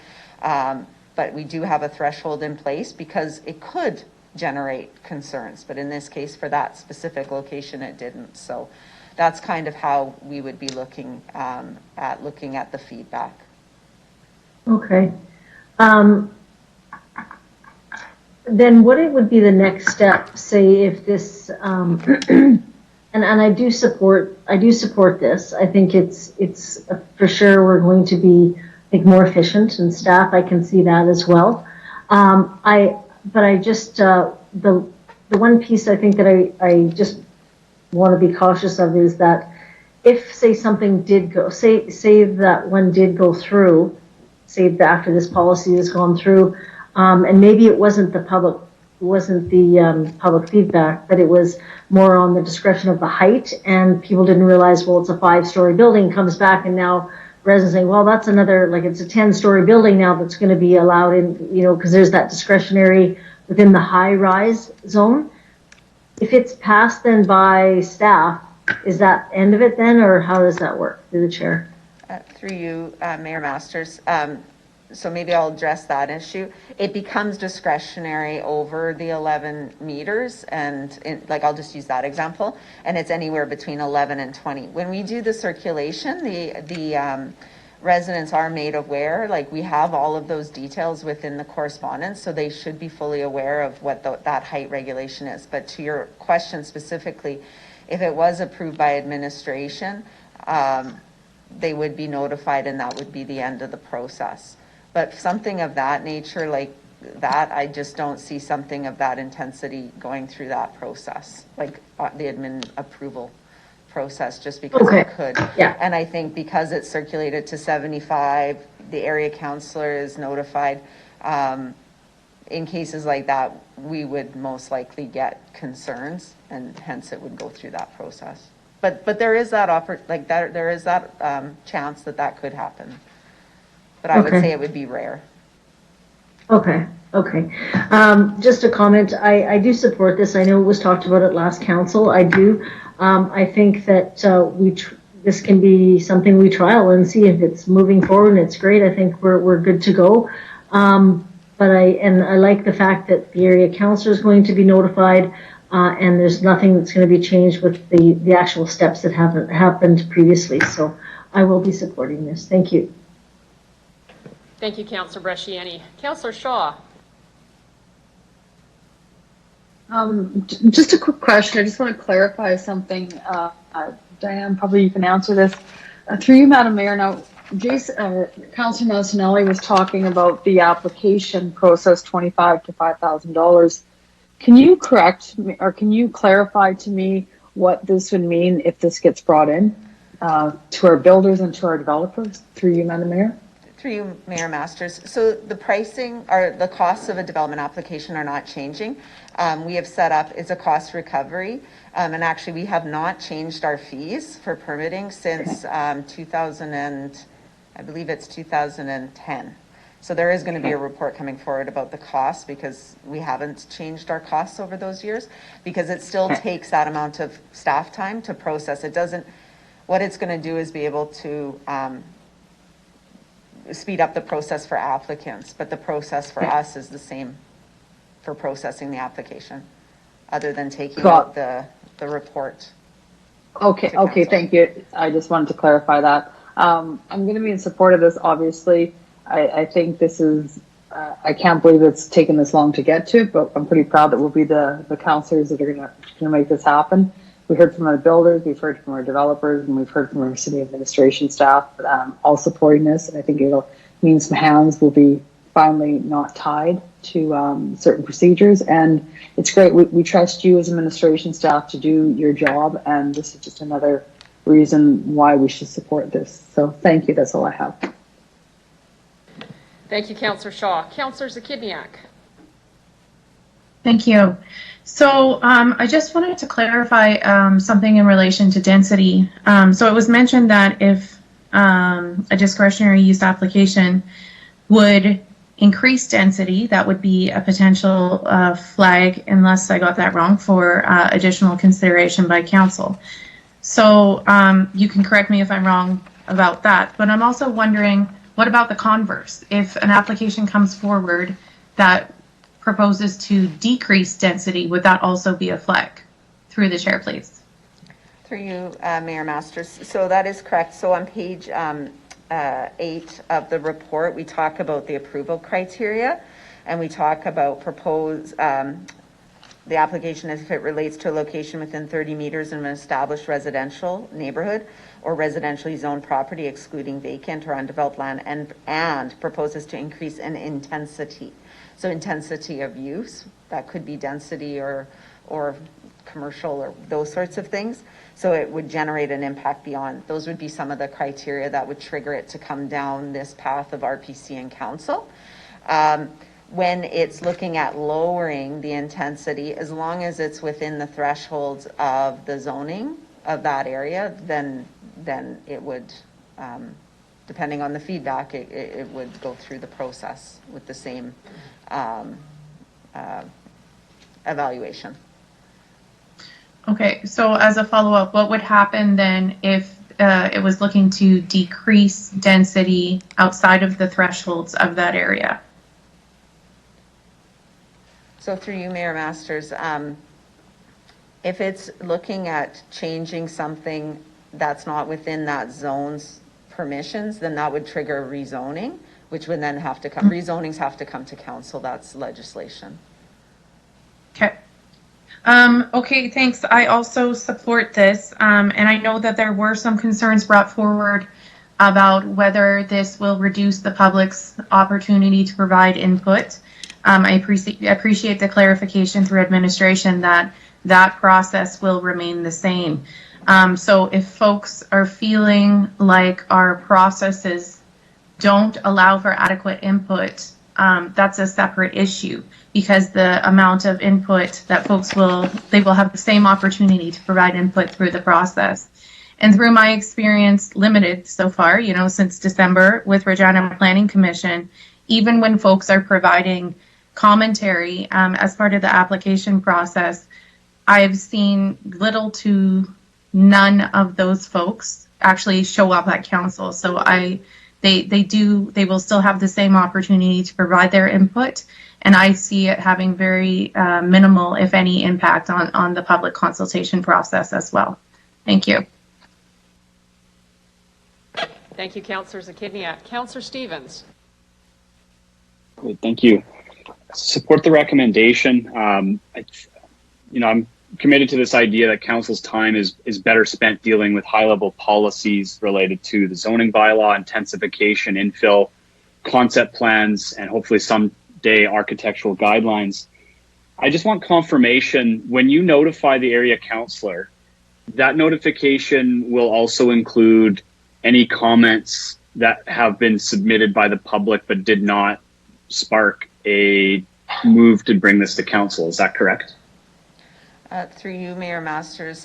But we do have a threshold in place because it could generate concerns. But in this case, for that specific location, it didn't. So that's kind of how we would be looking at the feedback. Okay. Then what it would be the next step, say if this, and I do support this. I think it's for sure we're going to be, I think, more efficient, and staff, I can see that as well. But I just, the one piece I think that I just want to be cautious of is that if, say, something did go, say that one did go through, say after this policy has gone through, and maybe it wasn't the public feedback, but it was more on the discretion of the height, and people didn't realize, well, it's a 5-story building, comes back, and now residents saying, well, that's another, like it's a 10-story building now that's going to be allowed in, because there's that discretionary within the high-rise zone. If it's passed then by staff, is that end of it then, or how does that work through the chair? Through you, Mayor Masters. So maybe I'll address that issue. It becomes discretionary over the 11 meters, and I'll just use that example, and it's anywhere between 11 and 20. When we do the circulation, residents are made aware, like we have all of those details within the correspondence, so they should be fully aware of what that height regulation is. But to your question specifically, if it was approved by administration, they would be notified and that would be the end of the process. But something of that nature, like that, I just don't see something of that intensity going through that process, like the admin approval process, just because it could. Yeah. And I think because it's circulated to 75, the area councillor is notified. In cases like that, we would most likely get concerns, and hence it would go through that process. But there is that there is that chance that could happen. But I would say it would be rare. Okay. Just a comment. I do support this. I know it was talked about at last council. I do. I think that this can be something we trial and see if it's moving forward, and it's great. I think we're good to go. But I like the fact that the area councillor is going to be notified, and there's nothing that's going to be changed with the actual steps that haven't happened previously. So I will be supporting this. Thank you. Thank you, Councillor Bresciani. Councillor Shaw. Just a quick question. I just want to clarify something. Diane, probably you can answer this. Through you, Madam Mayor. Now, Councillor Nelson-Ellie was talking about the application process, $25,000 to $5,000. Can you correct me, or can you clarify to me what this would mean if this gets brought in to our builders and to our developers? Through you, Madam Mayor. Through you, Mayor Masters. So the pricing or the costs of a development application are not changing. We have set up, it's a cost recovery. And actually we have not changed our fees for permitting since 2010. So there is going to be a report coming forward about the cost, because we haven't changed our costs over those years, because it still takes that amount of staff time to process. It doesn't, what it's going to do is be able to speed up the process for applicants, but the process for us is the same for processing the application, other than taking out the report. Okay, thank you. I just wanted to clarify that. I'm going to be in support of this, obviously. I think this is, I can't believe it's taken this long to get to, but I'm pretty proud that we'll be the councillors that are going to make this happen. We heard from our builders, we've heard from our developers, and we've heard from our city administration staff, all supporting this. And I think it'll mean some hands will be finally not tied to certain procedures. And it's great. We trust you as administration staff to do your job. And this is just another reason why we should support this. So thank you. That's all I have. Thank you, Councillor Shaw. Councillor Zakidniak. Thank you. So I just wanted to clarify something in relation to density. So it was mentioned that if a discretionary use application would increase density, that would be a potential flag, unless I got that wrong, for additional consideration by council. So you can correct me if I'm wrong about that, but I'm also wondering, what about the converse? If an application comes forward that proposes to decrease density, would that also be a flag? Through the chair, please. Through you, Mayor Masters. So that is correct. So on page 8 of the report, we talk about the approval criteria, and we talk about the application if it relates to a location within 30 meters of an established residential neighborhood or residentially zoned property, excluding vacant or undeveloped land, and proposes to increase in intensity. So intensity of use, that could be density or commercial or those sorts of things. So it would generate an impact beyond. Those would be some of the criteria that would trigger it to come down this path of RPC and council. When it's looking at lowering the intensity, as long as it's within the thresholds of the zoning of that area, then it would, depending on the feedback, it would go through the process with the same evaluation. Okay, so as a follow-up, what would happen then if it was looking to decrease density outside of the thresholds of that area? So through you, Mayor Masters, if it's looking at changing something that's not within that zone's permissions, then that would trigger rezoning, which would then have to come, rezonings have to come to council. That's legislation. Okay. Okay, thanks. I also support this. And I know that there were some concerns brought forward about whether this will reduce the public's opportunity to provide input. I appreciate the clarification through administration that that process will remain the same. So if folks are feeling like our processes don't allow for adequate input, that's a separate issue, because the amount of input that folks they will have the same opportunity to provide input through the process. And through my experience, limited so far, since December with Regina Planning Commission, even when folks are providing commentary as part of the application process, I've seen little to none of those folks actually show up at council. So they will still have the same opportunity to provide their input, and I see it having very minimal, if any, impact on the public consultation process as well. Thank you. Thank you, Councillor Zakidniak. Councillor Stevens. Great, thank you. Support the recommendation. I'm committed to this idea that council's time is better spent dealing with high-level policies related to the zoning bylaw, intensification, infill, concept plans, and hopefully someday architectural guidelines. I just want confirmation, when you notify the area councillor, that notification will also include any comments that have been submitted by the public but did not spark a move to bring this to council. Is that correct? Through you, Mayor Masters,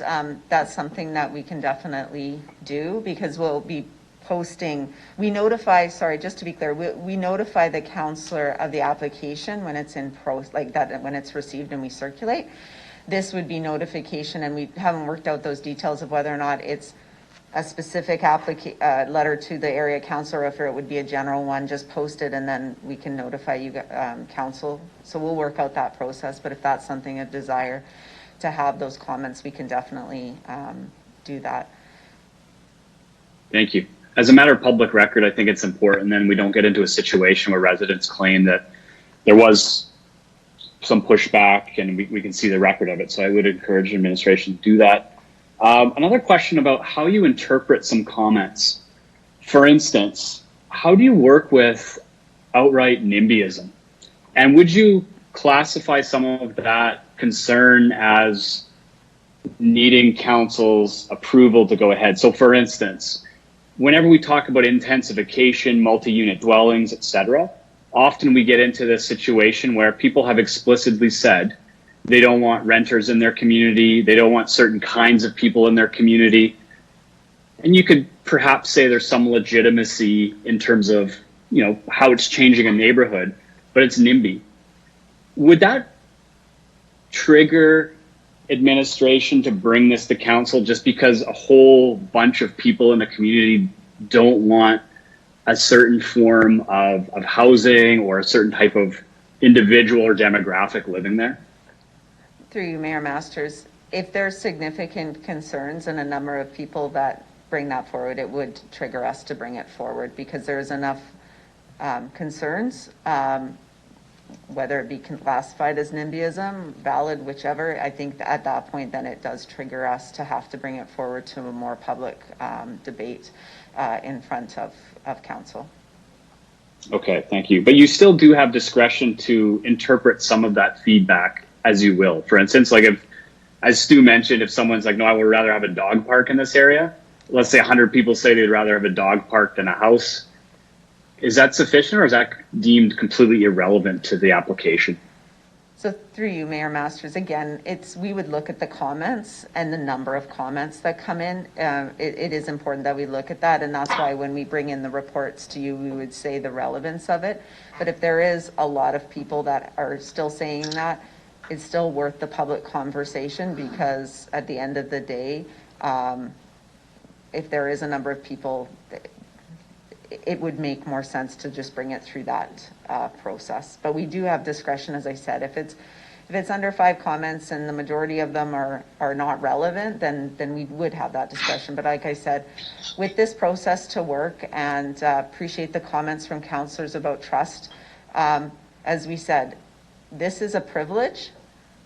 that's something that we can definitely do, because we'll be posting, we notify the councillor of the application when it's when it's received and we circulate. This would be notification, and we haven't worked out those details of whether or not it's a specific letter to the area council, or if it would be a general one, just post it and then we can notify you, council. So we'll work out that process, but if that's something of desire to have those comments, we can definitely do that. Thank you. As a matter of public record, I think it's important then we don't get into a situation where residents claim that there was some pushback and we can see the record of it. So I would encourage administration to do that. Another question about how you interpret some comments. For instance, how do you work with outright NIMBYism? And would you classify some of that concern as needing council's approval to go ahead? So for instance, whenever we talk about intensification, multi-unit dwellings, etc., often we get into this situation where people have explicitly said they don't want renters in their community. They don't want certain kinds of people in their community. And you could perhaps say there's some legitimacy in terms of, how it's changing a neighborhood, but it's NIMBY. Would that trigger administration to bring this to council just because a whole bunch of people in the community don't want a certain form of housing or a certain type of individual or demographic living there? Through you, Mayor Masters, if there's significant concerns and a number of people that bring that forward, it would trigger us to bring it forward, because there's enough concerns, whether it be classified as NIMBYism, valid, whichever. I think at that point, then it does trigger us to have to bring it forward to a more public debate in front of council. Okay, thank you. But you still do have discretion to interpret some of that feedback as you will. For instance, like if, as Stu mentioned, if someone's like, no, I would rather have a dog park in this area, let's say 100 people say they'd rather have a dog park than a house, is that sufficient, or is that deemed completely irrelevant to the application? So through you, Mayor Masters, again, we would look at the comments and the number of comments that come in. It is important that we look at that, and that's why when we bring in the reports to you, we would say the relevance of it. But if there is a lot of people that are still saying that, it's still worth the public conversation, because at the end of the day, if there is a number of people, it would make more sense to just bring it through that process. But we do have discretion, as I said. If it's under 5 comments and the majority of them are not relevant, then we would have that discussion. But like I said, with this process to work, and appreciate the comments from councillors about trust, as we said, this is a privilege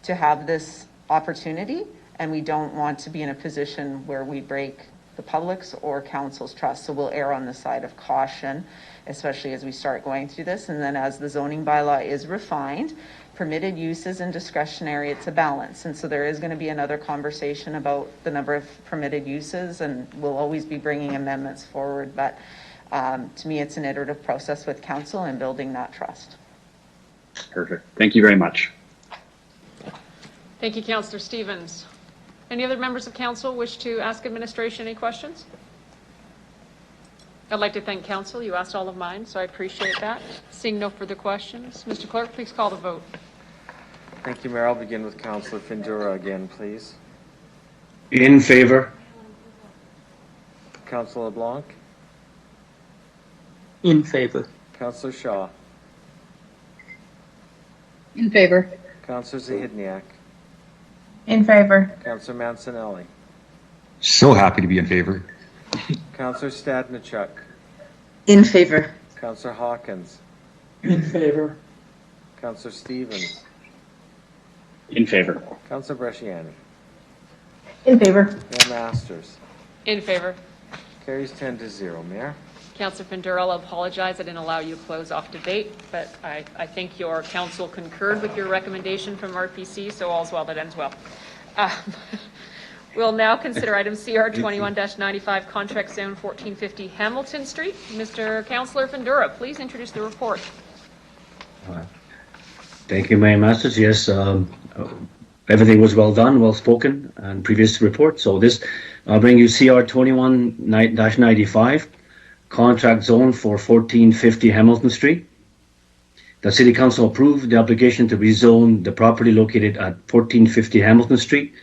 to have this opportunity, and we don't want to be in a position where we break the public's or council's trust. So we'll err on the side of caution, especially as we start going through this. And then as the zoning bylaw is refined, permitted uses and discretionary, it's a balance. And so there is going to be another conversation about the number of permitted uses, and we'll always be bringing amendments forward. But to me, it's an iterative process with council and building that trust. Perfect. Thank you very much. Thank you, Councillor Stevens. Any other members of council wish to ask administration any questions? I'd like to thank council. You asked all of mine, so I appreciate that. Seeing no further questions, Mr. Clerk, please call the vote. Thank you, Mayor. I'll begin with Councillor Findura again, please. In favor. Councillor LeBlanc. In favor. Councillor Shaw. In favor. Councillor Zahidniak. In favor. Councillor Mancinelli. So happy to be in favor. Councillor Stadnichuk. In favor. Councillor Hawkins. In favor. Councillor Stevens. In favor. Councillor Bresciani. In favor. Mayor Masters. In favor. Carries 10-0, Mayor. Councillor Findura, I'll apologize. I didn't allow you to close off debate, but I think your council concurred with your recommendation from RPC, so all's well that ends well. We'll now consider item CR 21-95, contract zone 1450 Hamilton Street. Mr. Councillor Findura, please introduce the report. Thank you, Mayor Masters. Yes, everything was well done, well spoken, and previous report. So this, I'll bring you CR 21-95, contract zone for 1450 Hamilton Street. The City Council approved the application to rezone the property located at 1450 Hamilton Street.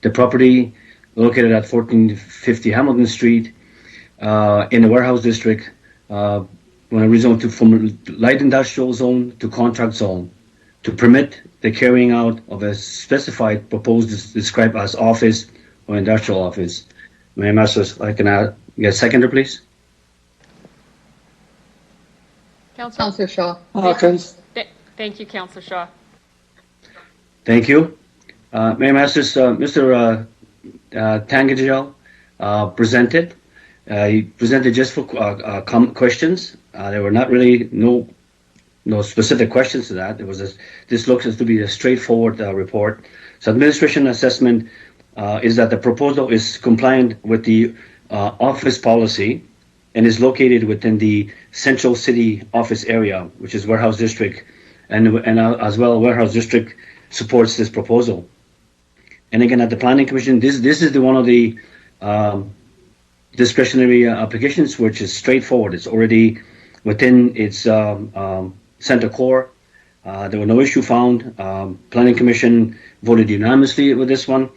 The property located at 1450 Hamilton Street in the warehouse district, when rezoned from light industrial zone to contract zone to permit the carrying out of a specified proposed described as office or industrial office. Mayor Masters, I can get a seconder, please. Councillor Shaw. Hawkins. Thank you, Councillor Shaw. Thank you. Mayor Masters, Mr. Tangajel presented. He presented just for questions. There were not really no specific questions to that. It was this looks to be a straightforward report. So administration assessment is that the proposal is compliant with the office policy and is located within the central city office area, which is warehouse district, and as well warehouse district supports this proposal. And again, at the Planning Commission, this is one of the discretionary applications, which is straightforward. It's already within its center core. There were no issue found. Planning Commission voted unanimously with this one,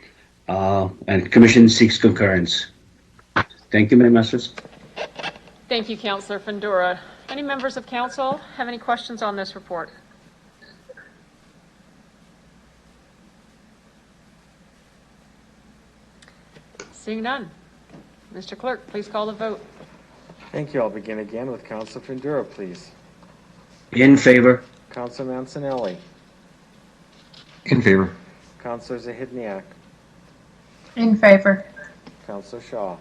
and Commission seeks concurrence. Thank you, Mayor Masters. Thank you, Councillor Findura. Any members of council have any questions on this report? Seeing none. Mr. Clerk, please call the vote. Thank you. I'll begin again with Councillor Findura, please. In favor. Councillor Mancinelli. In favor. Councillor Zahidniak. In favor. Councillor Shaw.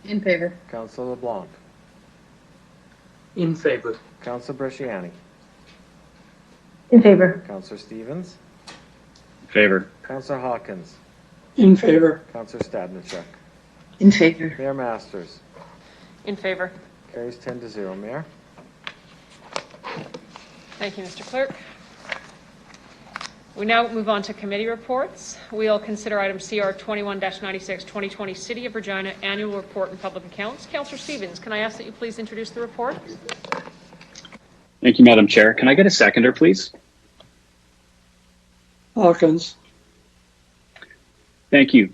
In favor. Councillor LeBlanc. In favor. Councillor Bresciani. In favor. Councillor Stevens. In favor. Councillor Hawkins. In favor. Councillor Stadnichuk. In favor. Mayor Masters. In favor. Carries 10-0, Mayor. Thank you, Mr. Clerk. We now move on to committee reports. We'll consider item CR 21-96, 2020 City of Regina Annual Report and Public Accounts. Councillor Stevens, can I ask that you please introduce the report? Thank you, Madam Chair. Can I get a seconder, please? Hawkins. Thank you.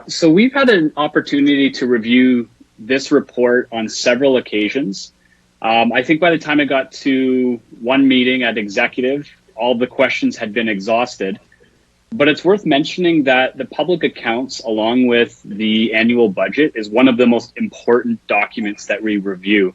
So we've had an opportunity to review this report on several occasions. I think by the time I got to one meeting at executive, all the questions had been exhausted. But it's worth mentioning that the public accounts, along with the annual budget, is one of the most important documents that we review.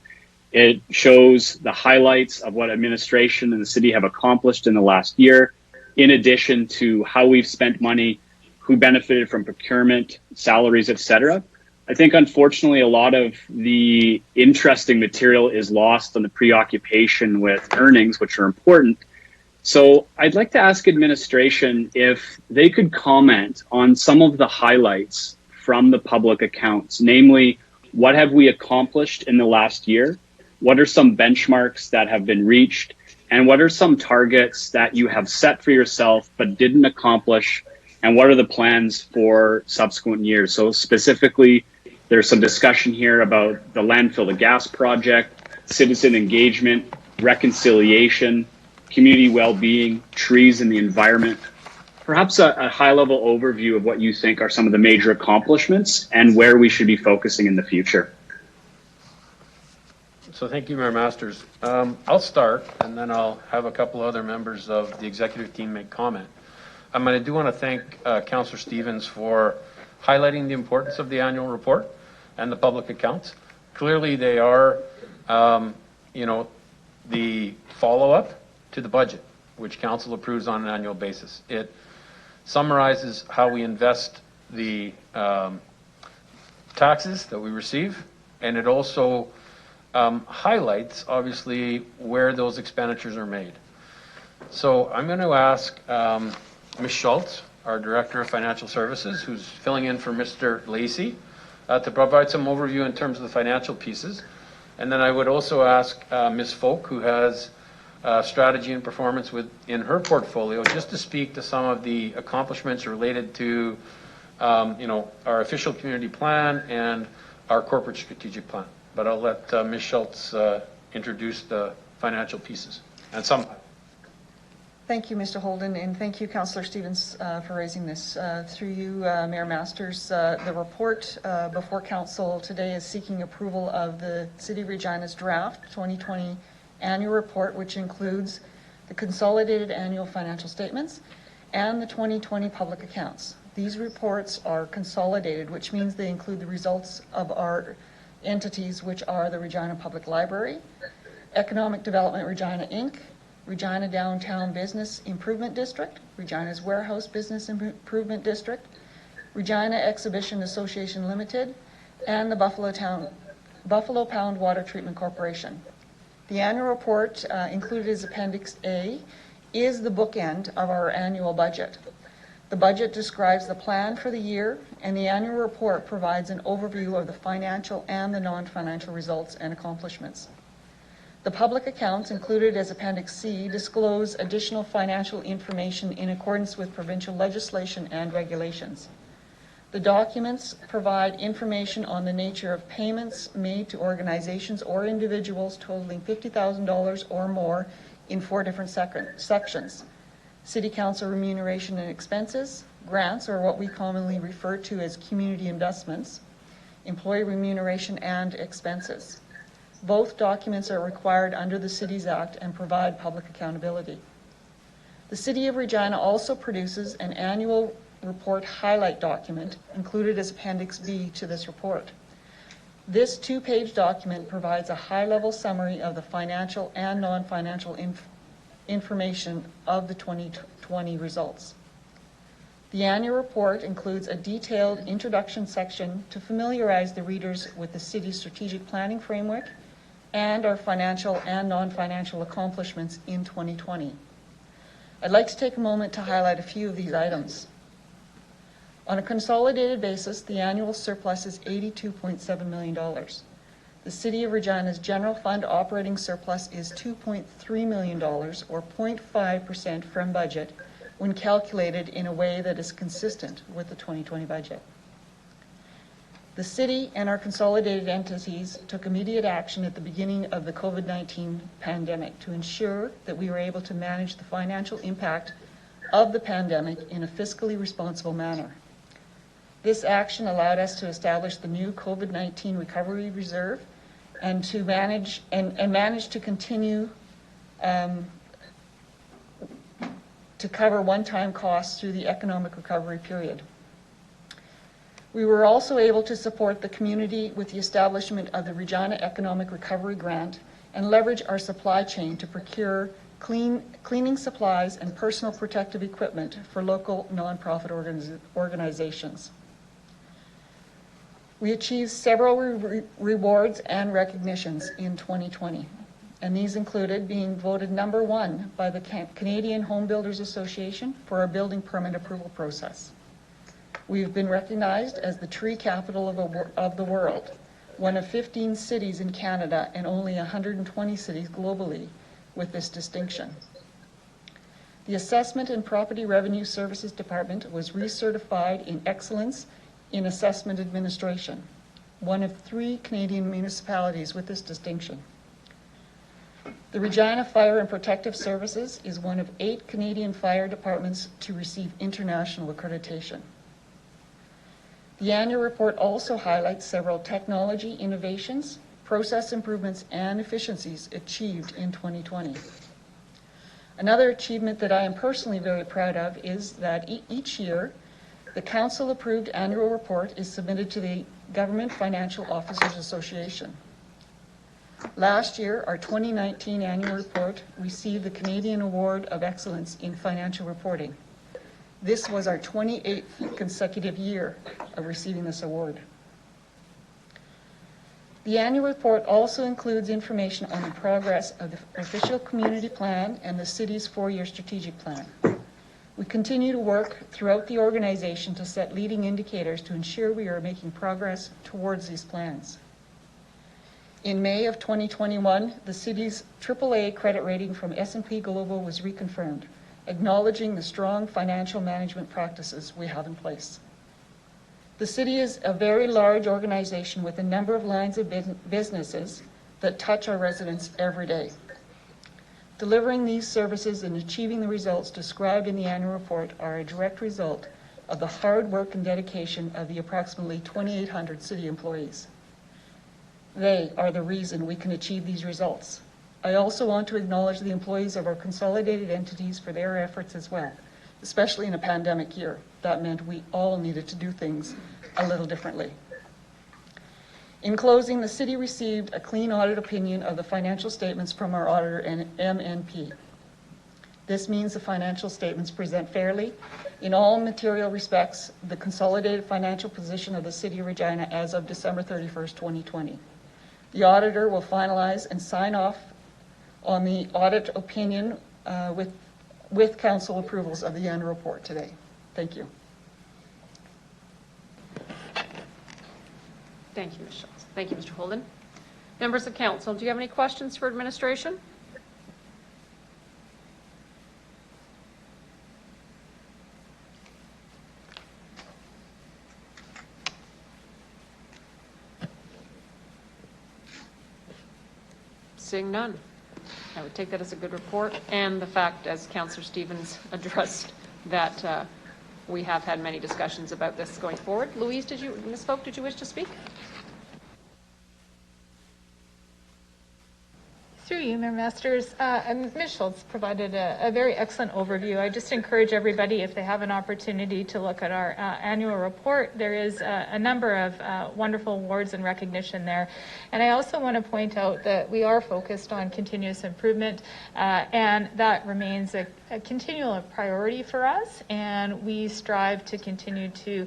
It shows the highlights of what administration and the city have accomplished in the last year, in addition to how we've spent money, who benefited from procurement, salaries, etc. I think, unfortunately, a lot of the interesting material is lost on the preoccupation with earnings, which are important. So I'd like to ask administration if they could comment on some of the highlights from the public accounts, namely, what have we accomplished in the last year? What are some benchmarks that have been reached? And what are some targets that you have set for yourself but didn't accomplish? And what are the plans for subsequent years? So specifically, there's some discussion here about the landfill to gas project, citizen engagement, reconciliation, community well-being, trees and the environment. Perhaps a high-level overview of what you think are some of the major accomplishments and where we should be focusing in the future. So thank you, Mayor Masters. I'll start, and then I'll have a couple other members of the executive team make comment. I do want to thank Councillor Stevens for highlighting the importance of the annual report and the public accounts. Clearly, they are, the follow-up to the budget, which council approves on an annual basis. It summarizes how we invest the taxes that we receive, and it also highlights, obviously, where those expenditures are made. So I'm going to ask Ms. Schultz, our Director of Financial Services, who's filling in for Mr. Lacey, to provide some overview in terms of the financial pieces. And then I would also ask Ms. Folk, who has strategy and performance within her portfolio, just to speak to some of the accomplishments related to our official community plan and our corporate strategic plan. But I'll let Ms. Schultz introduce the financial pieces and some. Thank you, Mr. Holden, and thank you, Councillor Stevens, for raising this. Through you, Mayor Masters, the report before Council today is seeking approval of the City of Regina's draft 2020 annual report, which includes the consolidated annual financial statements and the 2020 public accounts. These reports are consolidated, which means they include the results of our entities, which are the Regina Public Library, Economic Development Regina Inc., Regina Downtown Business Improvement District, Regina's Warehouse Business Improvement District, Regina Exhibition Association Limited, and the Buffalo Pound Water Treatment Corporation. The annual report, included as Appendix A, is the bookend of our annual budget. The budget describes the plan for the year, and the annual report provides an overview of the financial and the non-financial results and accomplishments. The public accounts, included as Appendix C, disclose additional financial information in accordance with provincial legislation and regulations. The documents provide information on the nature of payments made to organizations or individuals totaling $50,000 or more in 4 different sections: City Council remuneration and expenses, grants, or what we commonly refer to as community investments, employee remuneration and expenses. Both documents are required under the Cities Act and provide public accountability. The City of Regina also produces an annual report highlight document included as Appendix B to this report. This 2-page document provides a high-level summary of the financial and non-financial information of the 2020 results. The annual report includes a detailed introduction section to familiarize the readers with the city's strategic planning framework and our financial and non-financial accomplishments in 2020. I'd like to take a moment to highlight a few of these items. On a consolidated basis, the annual surplus is $82.7 million. The City of Regina's general fund operating surplus is $2.3 million, or 0.5% from budget, when calculated in a way that is consistent with the 2020 budget. The City and our consolidated entities took immediate action at the beginning of the COVID-19 pandemic to ensure that we were able to manage the financial impact of the pandemic in a fiscally responsible manner. This action allowed us to establish the new COVID-19 Recovery Reserve and to manage to continue to cover one-time costs through the economic recovery period. We were also able to support the community with the establishment of the Regina Economic Recovery Grant and leverage our supply chain to procure cleaning supplies and personal protective equipment for local nonprofit organizations. We achieved several rewards and recognitions in 2020, and these included being voted #1 by the Canadian Home Builders Association for our building permit approval process. We've been recognized as the tree capital of the world, one of 15 cities in Canada and only 120 cities globally with this distinction. The Assessment and Property Revenue Services Department was recertified in excellence in assessment administration, one of 3 Canadian municipalities with this distinction. The Regina Fire and Protective Services is one of 8 Canadian fire departments to receive international accreditation. The annual report also highlights several technology innovations, process improvements, and efficiencies achieved in 2020. Another achievement that I am personally very proud of is that each year, the Council-approved annual report is submitted to the Government Financial Officers Association. Last year, our 2019 annual report received the Canadian Award of Excellence in Financial Reporting. This was our 28th consecutive year of receiving this award. The annual report also includes information on the progress of the official community plan and the city's 4-year strategic plan. We continue to work throughout the organization to set leading indicators to ensure we are making progress towards these plans. In May of 2021, the city's AAA credit rating from S&P Global was reconfirmed, acknowledging the strong financial management practices we have in place. The city is a very large organization with a number of lines of businesses that touch our residents every day. Delivering these services and achieving the results described in the annual report are a direct result of the hard work and dedication of the approximately 2,800 city employees. They are the reason we can achieve these results. I also want to acknowledge the employees of our consolidated entities for their efforts as well, especially in a pandemic year. That meant we all needed to do things a little differently. In closing, the city received a clean audit opinion of the financial statements from our auditor and MNP. This means the financial statements present fairly, in all material respects, the consolidated financial position of the City of Regina as of December 31st, 2020. The auditor will finalize and sign off on the audit opinion with council approvals of the annual report today. Thank you. Thank you, Ms. Schultz. Thank you, Mr. Holden. Members of council, do you have any questions for administration? Seeing none. I would take that as a good report, and the fact, as Councillor Stevens addressed, that we have had many discussions about this going forward. Louise, Ms. Folk, did you wish to speak? Through you, Mayor Masters. Ms. Schultz provided a very excellent overview. I just encourage everybody, if they have an opportunity to look at our annual report, there is a number of wonderful awards and recognition there. And I also want to point out that we are focused on continuous improvement, and that remains a continual priority for us, and we strive to continue to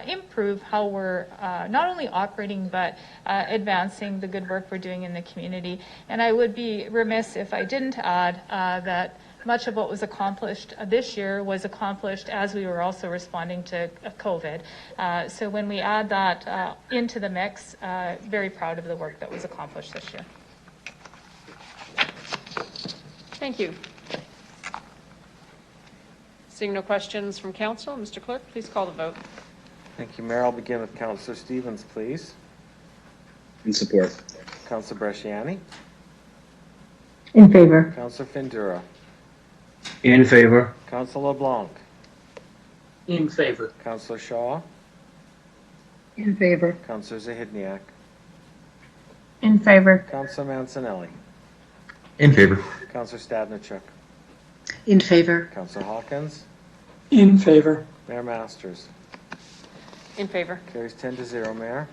improve how we're not only operating but advancing the good work we're doing in the community. And I would be remiss if I didn't add that much of what was accomplished this year was accomplished as we were also responding to COVID. So when we add that into the mix, very proud of the work that was accomplished this year. Thank you. Seeing no questions from council, Mr. Clerk, please call the vote. Thank you, Mayor. I'll begin with Councillor Stevens, please. In support. Councillor Bresciani. In favor. Councillor Findura. In favor. Councillor LeBlanc. In favor. Councillor Shaw. In favor. Councillor Zahidniak. In favor. Councillor Mancinelli. In favor. Councillor Stadnichuk. In favor. Councillor Hawkins. In favor. Mayor Masters. In favor. Carries 10-0, Mayor.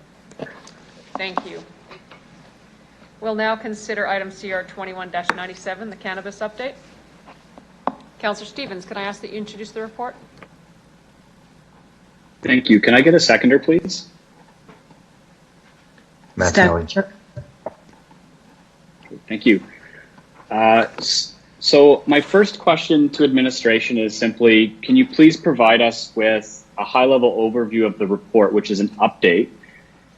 Thank you. We'll now consider item CR 21-97, the cannabis update. Councillor Stevens, can I ask that you introduce the report? Thank you. Can I get a seconder, please? Stadnichuk. Thank you. So my first question to administration is simply, can you please provide us with a high-level overview of the report, which is an update?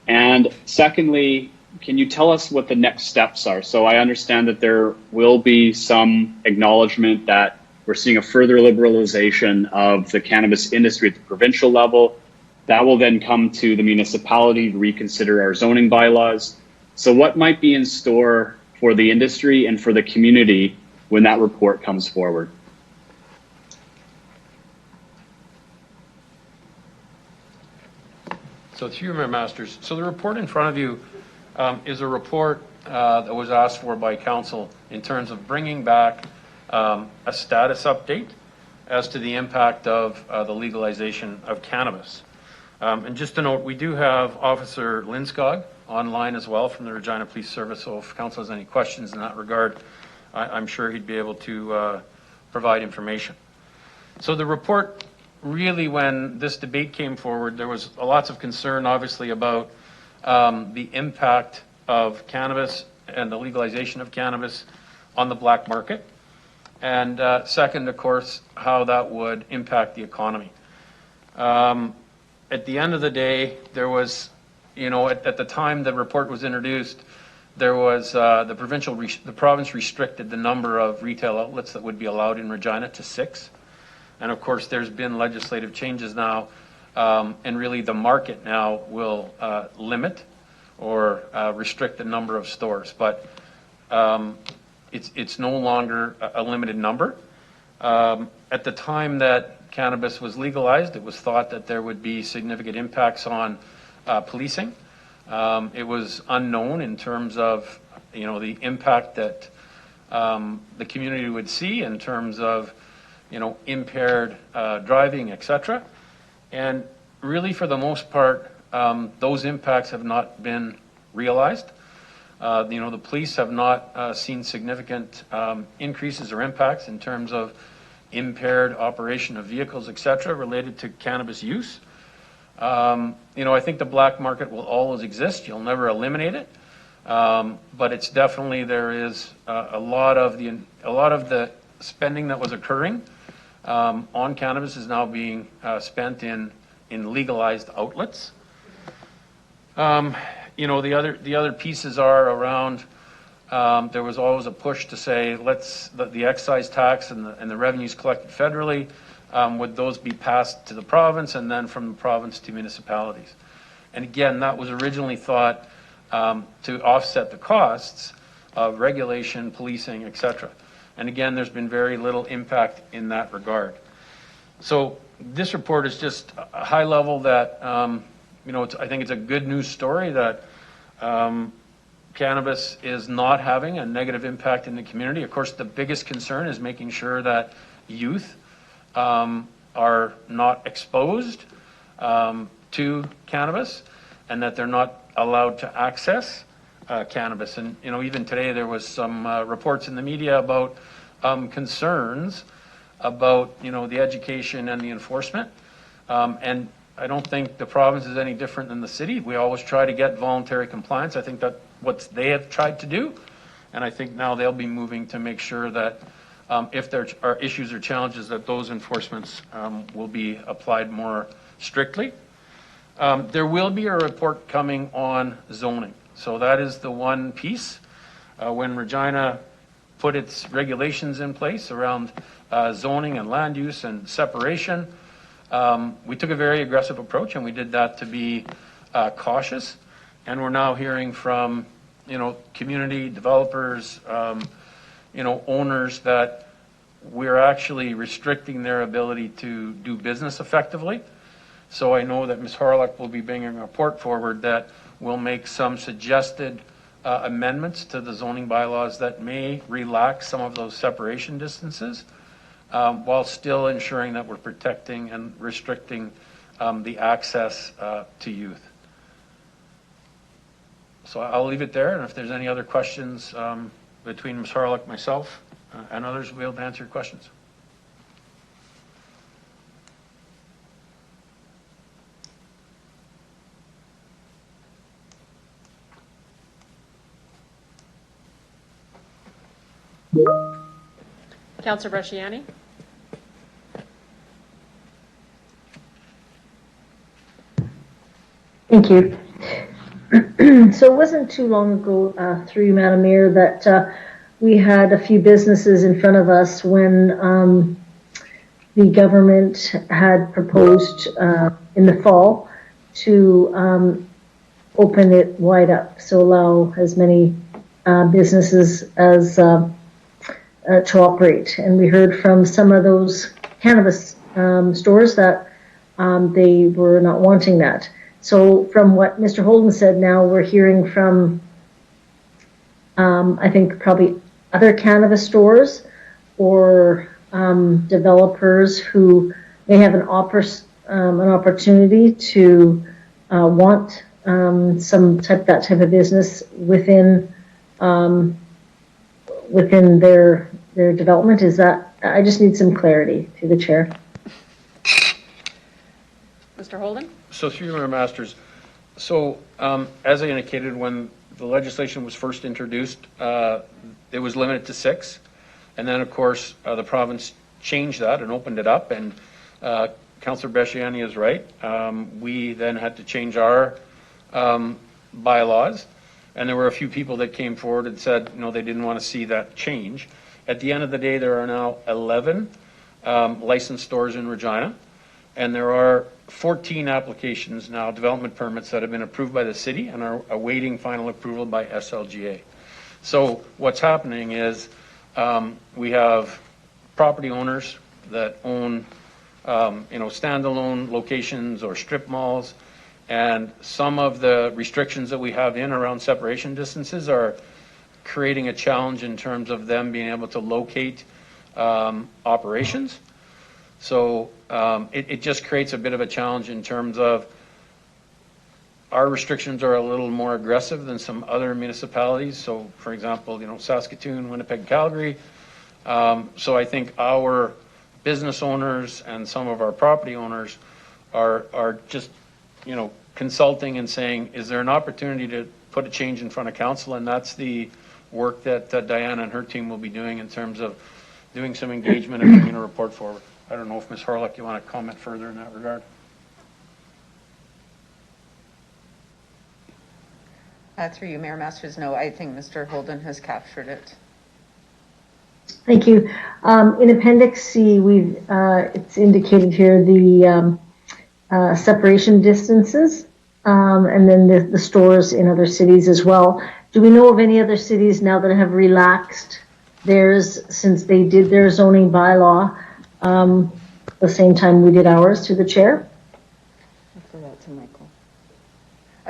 And secondly, can you tell us what the next steps are? So I understand that there will be some acknowledgement that we're seeing a further liberalization of the cannabis industry at the provincial level. That will then come to the municipality to reconsider our zoning bylaws. So what might be in store for the industry and for the community when that report comes forward? So through Mayor Masters, so the report in front of you is a report that was asked for by council in terms of bringing back a status update as to the impact of the legalization of cannabis. And just to note, we do have Officer Linskog online as well from the Regina Police Service, so if council has any questions in that regard, I'm sure he'd be able to provide information. So the report, really, when this debate came forward, there was lots of concern, obviously, about the impact of cannabis and the legalization of cannabis on the black market. And second, of course, how that would impact the economy. At the end of the day, there was, at the time the report was introduced, there was the province restricted the number of retail outlets that would be allowed in Regina to 6. And of course, there's been legislative changes now, and really the market now will limit or restrict the number of stores. But it's no longer a limited number. At the time that cannabis was legalized, it was thought that there would be significant impacts on policing. It was unknown in terms of, the impact that the community would see in terms of, impaired driving, etc. And really, for the most part, those impacts have not been realized. The police have not seen significant increases or impacts in terms of impaired operation of vehicles, etc., related to cannabis use. I think the black market will always exist. You'll never eliminate it, but it's definitely, there is a lot of the spending that was occurring on cannabis is now being spent in legalized outlets. The other pieces are around. There was always a push to say, the excise tax and the revenues collected federally, would those be passed to the province and then from the province to municipalities? And again, that was originally thought to offset the costs of regulation, policing, etc. And again, there's been very little impact in that regard. So this report is just a high level that, I think it's a good news story that cannabis is not having a negative impact in the community. Of course, the biggest concern is making sure that youth are not exposed to cannabis and that they're not allowed to access cannabis. And, even today there was some reports in the media about concerns about, the education and the enforcement. And I don't think the province is any different than the city. We always try to get voluntary compliance. I think that what they have tried to do, and I think now they'll be moving to make sure that if there are issues or challenges, that those enforcements will be applied more strictly. There will be a report coming on zoning. So that is the one piece. When Regina put its regulations in place around zoning and land use and separation, we took a very aggressive approach, and we did that to be cautious. And we're now hearing from, community developers, owners, that we're actually restricting their ability to do business effectively. So I know that Ms. Horlock will be bringing a report forward that will make some suggested amendments to the zoning bylaws that may relax some of those separation distances, while still ensuring that we're protecting and restricting the access to youth. So I'll leave it there, and if there's any other questions between Ms. Harlock, myself, and others, we'll be able to answer your questions. Councillor Bresciani? Thank you. So it wasn't too long ago, through you, Madam Mayor, that we had a few businesses in front of us when the government had proposed in the fall to open it wide up, so allow as many businesses as to operate. And we heard from some of those cannabis stores that they were not wanting that. So from what Mr. Holden said, now we're hearing from, I think, probably other cannabis stores or developers who may have an opportunity to want that type of business within their development. Is that, I just need some clarity through the chair. Mr. Holden? So through your Masters, so as I indicated, when the legislation was first introduced, it was limited to 6. And then, of course, the province changed that and opened it up. And Councillor Bresciani is right. We then had to change our bylaws. And there were a few people that came forward and said, you know, they didn't want to see that change. At the end of the day, there are now 11 licensed stores in Regina. And there are 14 applications now, development permits that have been approved by the city and are awaiting final approval by SLGA. So what's happening is we have property owners that own, standalone locations or strip malls, and some of the restrictions that we have in around separation distances are creating a challenge in terms of them being able to locate operations. So it just creates a bit of a challenge in terms of our restrictions are a little more aggressive than some other municipalities. So for example, Saskatoon, Winnipeg, Calgary. So I think our business owners and some of our property owners are just, consulting and saying, is there an opportunity to put a change in front of council? And that's the work that Diana and her team will be doing in terms of doing some engagement and bringing a report forward. I don't know if Ms. Harlock, you want to comment further in that regard? Through you, Mayor Masters, no, I think Mr. Holden has captured it. Thank you. In Appendix C, it's indicated here the separation distances, and then the stores in other cities as well. Do we know of any other cities now that have relaxed theirs since they did their zoning bylaw the same time we did ours, through the chair? I'll throw that to Michael.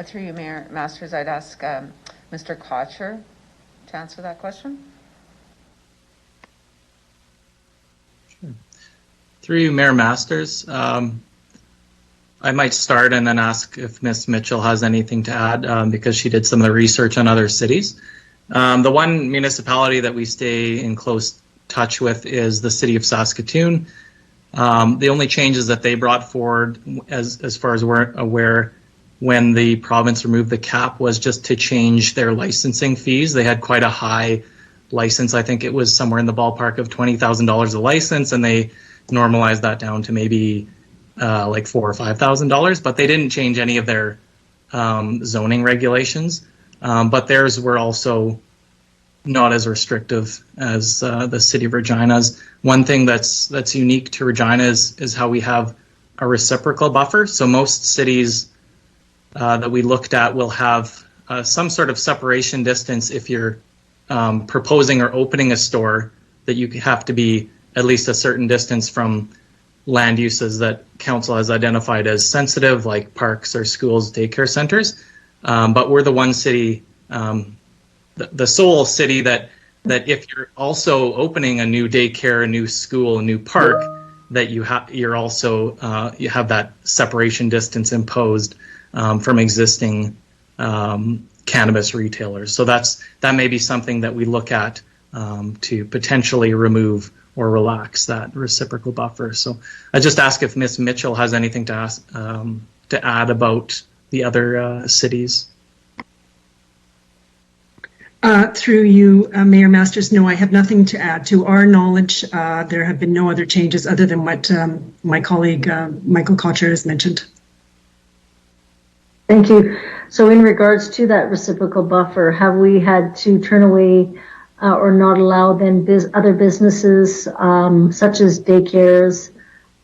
Through you, Mayor Masters, I'd ask Mr. Kocher to answer that question. Sure. Through you, Mayor Masters, I might start and then ask if Ms. Mitchell has anything to add because she did some of the research on other cities. The one municipality that we stay in close touch with is the city of Saskatoon. The only changes that they brought forward, as far as we're aware, when the province removed the cap, was just to change their licensing fees. They had quite a high license. I think it was somewhere in the ballpark of $20,000 a license, and they normalized that down to maybe like $4,000 or $5,000. But they didn't change any of their zoning regulations. But theirs were also not as restrictive as the city of Regina's. One thing that's unique to Regina is how we have a reciprocal buffer. So most cities that we looked at will have some sort of separation distance. If you're proposing or opening a store, that you have to be at least a certain distance from land uses that council has identified as sensitive, like parks or schools, daycare centers. But we're the one city the sole city that if you're also opening a new daycare, a new school, a new park, that you're also you have that separation distance imposed from existing cannabis retailers. So that may be something that we look at to potentially remove or relax that reciprocal buffer. So I just ask if Ms. Mitchell has anything to add about the other cities. Through you, Mayor Masters, no, I have nothing to add. To our knowledge, there have been no other changes other than what my colleague Michael Kocher has mentioned. Thank you. So in regards to that reciprocal buffer, have we had to turn away or not allow then other businesses such as daycares?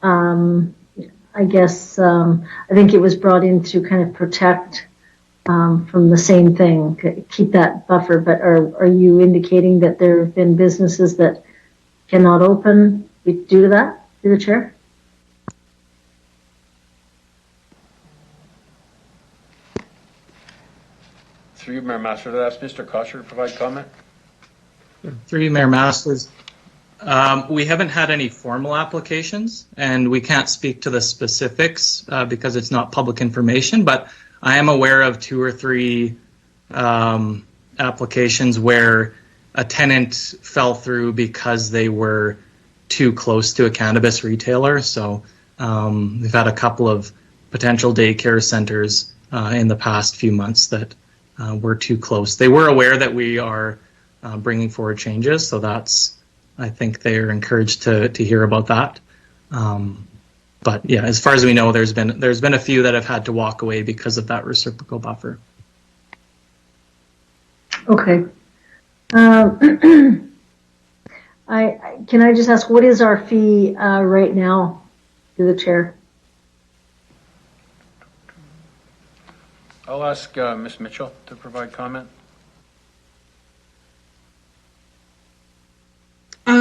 I guess I think it was brought in to kind of protect from the same thing, keep that buffer. But are you indicating that there have been businesses that cannot open due to that, through the chair? Through you, Mayor Masters, I'd ask Mr. Kocher to provide comment. Through you, Mayor Masters. We haven't had any formal applications, and we can't speak to the specifics because it's not public information, but I am aware of 2 or 3 applications where a tenant fell through because they were too close to a cannabis retailer. So we've had a couple of potential daycare centers in the past few months that were too close. They were aware that we are bringing forward changes, so I think they're encouraged to hear about that. But yeah, as far as we know, there's been a few that have had to walk away because of that reciprocal buffer. Okay. Can I just ask, what is our fee right now, to the chair? I'll ask Ms. Mitchell to provide comment.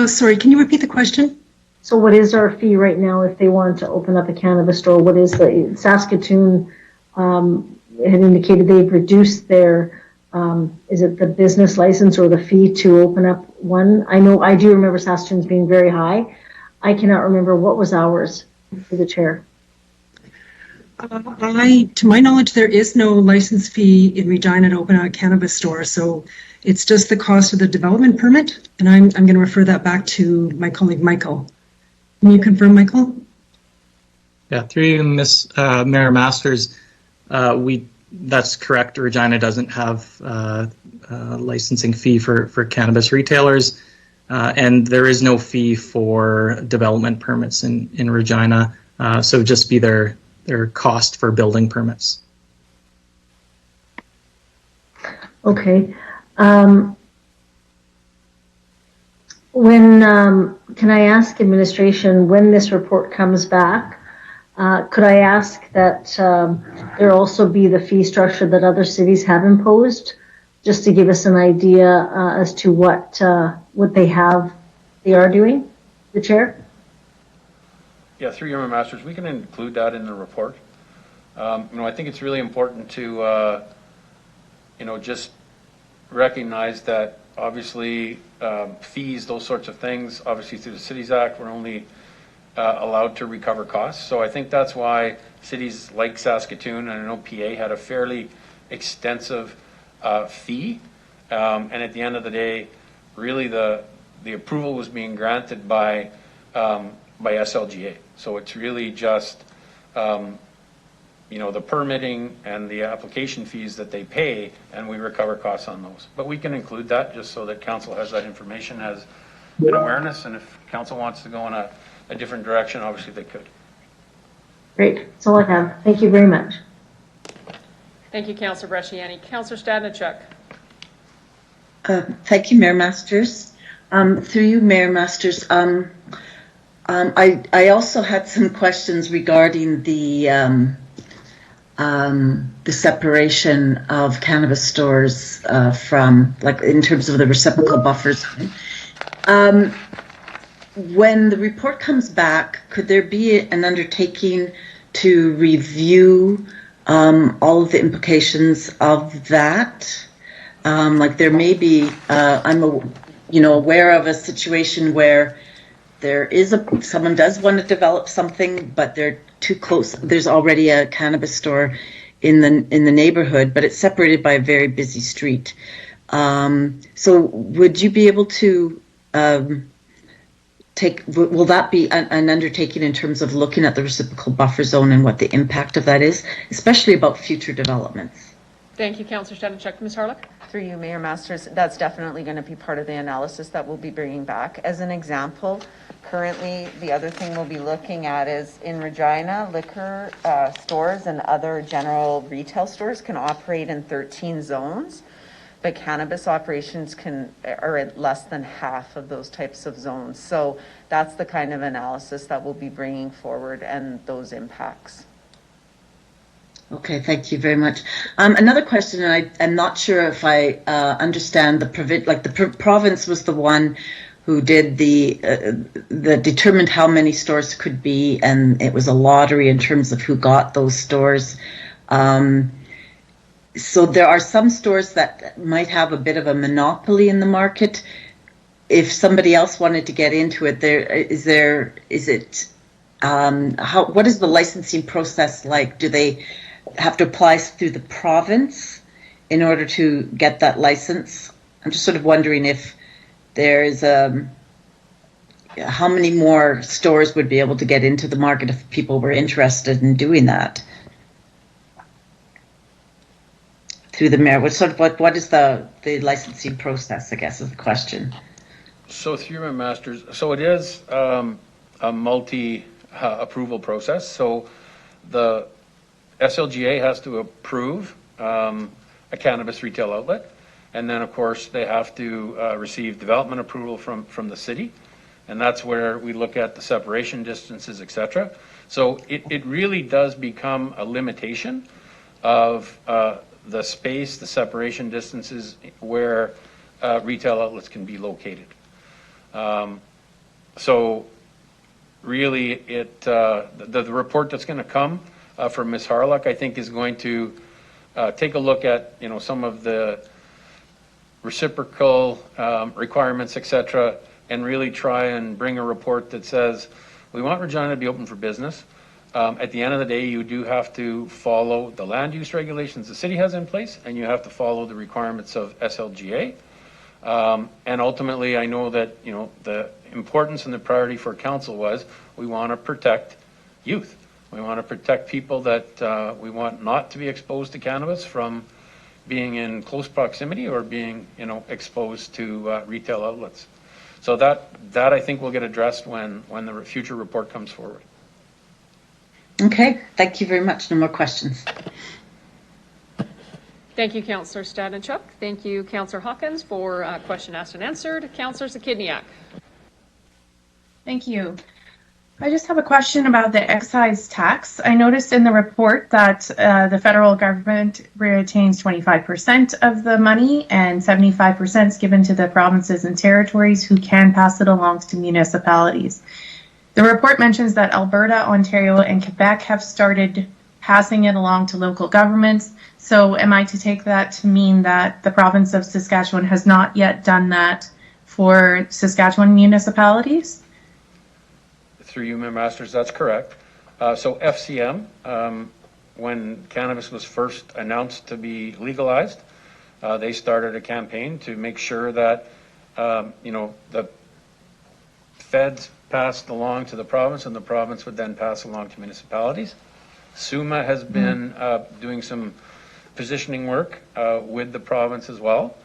Sorry, can you repeat the question? So what is our fee right now if they want to open up a cannabis store? What is the Saskatoon had indicated they've reduced their is it the business license or the fee to open up one? I do remember Saskatoon's being very high. I cannot remember what was ours, for the chair. To my knowledge, there is no license fee in Regina to open a cannabis store, so it's just the cost of the development permit, and I'm going to refer that back to my colleague Michael. Can you confirm, Michael? Yeah, through you, Mayor Masters, that's correct. Regina doesn't have a licensing fee for cannabis retailers, and there is no fee for development permits in Regina, so just be their cost for building permits. Okay. Can I ask administration, when this report comes back, could I ask that there also be the fee structure that other cities have imposed, just to give us an idea as to what they are doing, the chair? Yeah, through your Masters, we can include that in the report. I think it's really important to, just recognize that obviously fees, those sorts of things, obviously through the Cities Act, we're only allowed to recover costs. So I think that's why cities like Saskatoon, and I know PA had a fairly extensive fee. And at the end of the day, really the approval was being granted by SLGA. So it's really just, the permitting and the application fees that they pay, and we recover costs on those. But we can include that just so that council has that information as an awareness. And if council wants to go in a different direction, obviously they could. Great. That's all I have. Thank you very much. Thank you, Councillor Bresciani. Councillor Stadnichuk. Thank you, Mayor Masters. Through you, Mayor Masters, I also had some questions regarding the separation of cannabis stores from, like, in terms of the reciprocal buffers. When the report comes back, could there be an undertaking to review all of the implications of that? Like there may be, aware of a situation where there is someone does want to develop something, but they're too close. There's already a cannabis store in the neighborhood, but it's separated by a very busy street. So would you be able to will that be an undertaking in terms of looking at the reciprocal buffer zone and what the impact of that is, especially about future developments? Thank you, Councillor Stanachuk. Ms. Harlock? Through you, Mayor Masters, that's definitely going to be part of the analysis that we'll be bringing back. As an example, currently, the other thing we'll be looking at is in Regina, liquor stores and other general retail stores can operate in 13 zones, but cannabis operations are at less than half of those types of zones. So that's the kind of analysis that we'll be bringing forward and those impacts. Okay, thank you very much. Another question, and I'm not sure if I understand the province was the one who did the determined how many stores could be, and it was a lottery in terms of who got those stores. So there are some stores that might have a bit of a monopoly in the market. If somebody else wanted to get into it, what is the licensing process like? Do they have to apply through the province in order to get that license? I'm just sort of wondering if there's how many more stores would be able to get into the market if people were interested in doing that through the mayor. What is the licensing process, I guess, is the question. So through my masters, so it is a multi approval process. So the SLGA has to approve a cannabis retail outlet, and then of course they have to receive development approval from the city, and that's where we look at the separation distances, etc. So it really does become a limitation of the space, the separation distances where retail outlets can be located. So really the report that's going to come from Ms. Harlock, I think, is going to take a look at some of the reciprocal requirements, etc., and really try and bring a report that says we want Regina to be open for business. At the end of the day, you do have to follow the land use regulations the city has in place, and you have to follow the requirements of SLGA. And ultimately, I know that the importance and the priority for council was we want to protect youth. We want to protect people that we want not to be exposed to cannabis from being in close proximity or being exposed to retail outlets. So that I think will get addressed when the future report comes forward. Okay, thank you very much. No more questions. Thank you, Councillor Stanachuk. Thank you, Councillor Hawkins, for question asked and answered. Councillor Zakidniak. Thank you. I just have a question about the excise tax. I noticed in the report that the federal government retains 25% of the money and 75% is given to the provinces and territories who can pass it along to municipalities. The report mentions that Alberta, Ontario, and Quebec have started passing it along to local governments. So am I to take that to mean that the province of Saskatchewan has not yet done that for Saskatchewan municipalities? Through you, Member Masters, that's correct. So FCM, when cannabis was first announced to be legalized, they started a campaign to make sure that the feds passed along to the province, and the province would then pass along to municipalities. SUMA has been doing some positioning work with the province as well.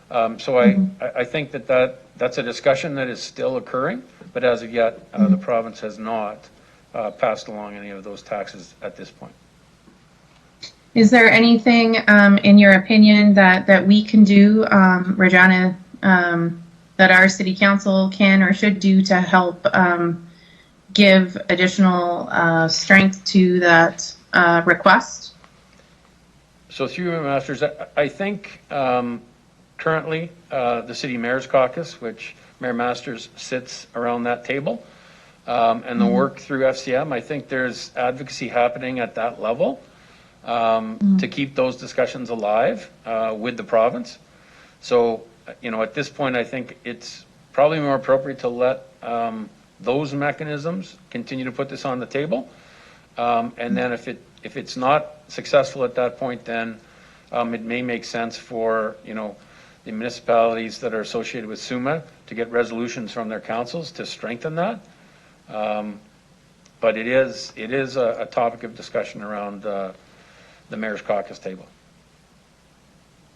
So I think that's a discussion that is still occurring, but as of yet, the province has not passed along any of those taxes at this point. Is there anything, in your opinion, that we can do, Regina, that our city council can or should do to help give additional strength to that request? So through you, Masters, I think currently the City Mayor's Caucus, which Mayor Masters sits around that table, and the work through FCM, I think there's advocacy happening at that level to keep those discussions alive with the province. So, at this point, I think it's probably more appropriate to let those mechanisms continue to put this on the table. And then if it's not successful at that point, then it may make sense for, the municipalities that are associated with SUMA to get resolutions from their councils to strengthen that. But it is a topic of discussion around the mayor's caucus table.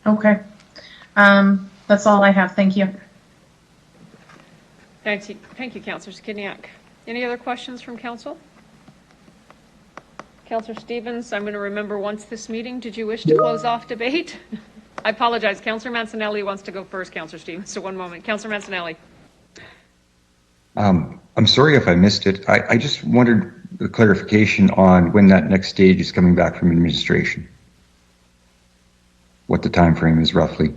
Okay. That's all I have. Thank you. Thank you, Councillor Skidniak. Any other questions from council? Councillor Stevens, I'm going to remember once this meeting. Did you wish to close off debate? I apologize. Councillor Mancinelli wants to go first, Councillor Stevens. So one moment. Councillor Mancinelli. I'm sorry if I missed it. I just wanted a clarification on when that next stage is coming back from administration. What the time frame is roughly.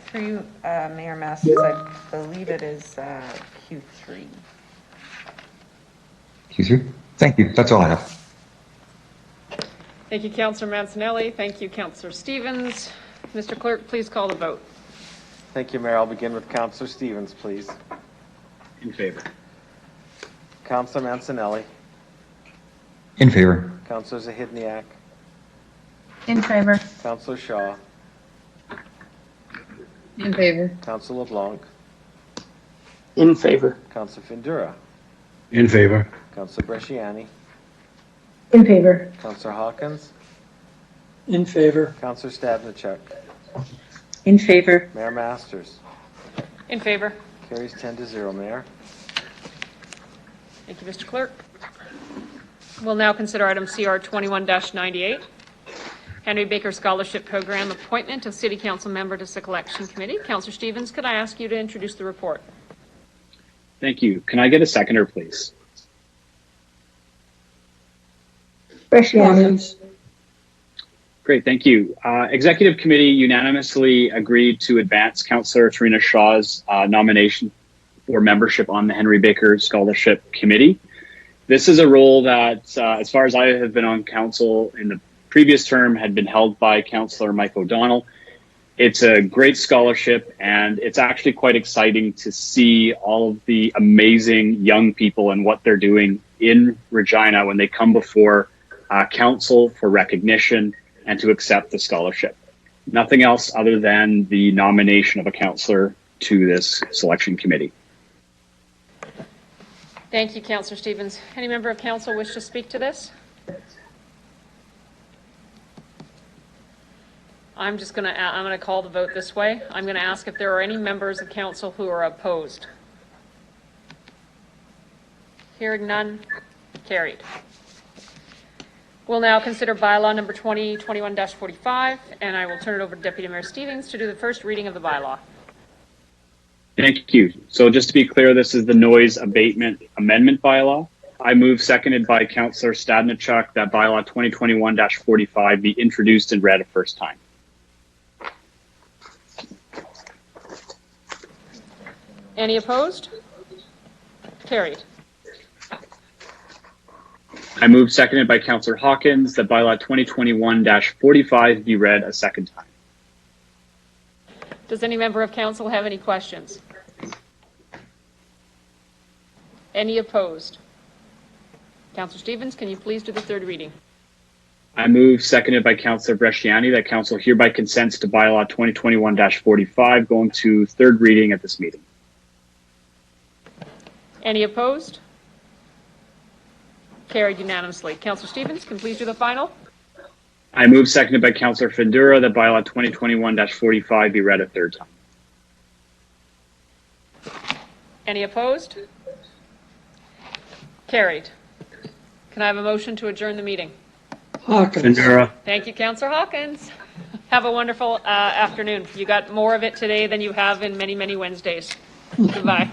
Through Mayor Masters, I believe it is Q3. Q3? Thank you. That's all I have. Thank you, Councillor Mancinelli. Thank you, Councillor Stevens. Mr. Clerk, please call the vote. Thank you, Mayor. I'll begin with Councillor Stevens, please. In favor. Councillor Mancinelli. In favor. Councillor Zahidniak. In favor. Councillor Shaw. In favor. Councillor LeBlanc. In favor. Councillor Findura. In favor. Councillor Bresciani. In favor. Councillor Hawkins. In favor. Councillor Stadnichuk. In favor. Mayor Masters. In favor. Carries 10-0, Mayor. Thank you, Mr. Clerk. We'll now consider item CR 21-98, Henry Baker Scholarship Program appointment of City Council member to Selection Committee. Councillor Stevens, could I ask you to introduce the report? Thank you. Can I get a seconder, please? Bresciani. Great, thank you. Executive Committee unanimously agreed to advance Councillor Tarina Shaw's nomination for membership on the Henry Baker Scholarship Committee. This is a role that, as far as I have been on council in the previous term, had been held by Councillor Mike O'Donnell. It's a great scholarship, and it's actually quite exciting to see all of the amazing young people and what they're doing in Regina when they come before council for recognition and to accept the scholarship. Nothing else other than the nomination of a councillor to this selection committee. Thank you, Councillor Stevens. Any member of council wish to speak to this? I'm going to call the vote this way. I'm going to ask if there are any members of council who are opposed. Hearing none, carried. We'll now consider bylaw number 2021-45, and I will turn it over to Deputy Mayor Stevens to do the first reading of the bylaw. Thank you. So just to be clear, this is the noise abatement amendment bylaw. I move, seconded by Councillor Stadnichuk, that bylaw 2021-45 be introduced and read a first time. Any opposed? Carried. I move, seconded by Councillor Hawkins, that bylaw 2021-45 be read a second time. Does any member of council have any questions? Any opposed? Councillor Stevens, can you please do the third reading? I move, seconded by Councillor Bresciani, that council hereby consents to bylaw 2021-45 going to third reading at this meeting. Any opposed? Carried unanimously. Councillor Stevens, can you please do the final? I move, seconded by Councillor Findura, that bylaw 2021-45 be read a third time. Any opposed? Carried. Can I have a motion to adjourn the meeting? Hawkins. Findura. Thank you, Councillor Hawkins. Have a wonderful afternoon. You got more of it today than you have in many, many Wednesdays. Goodbye.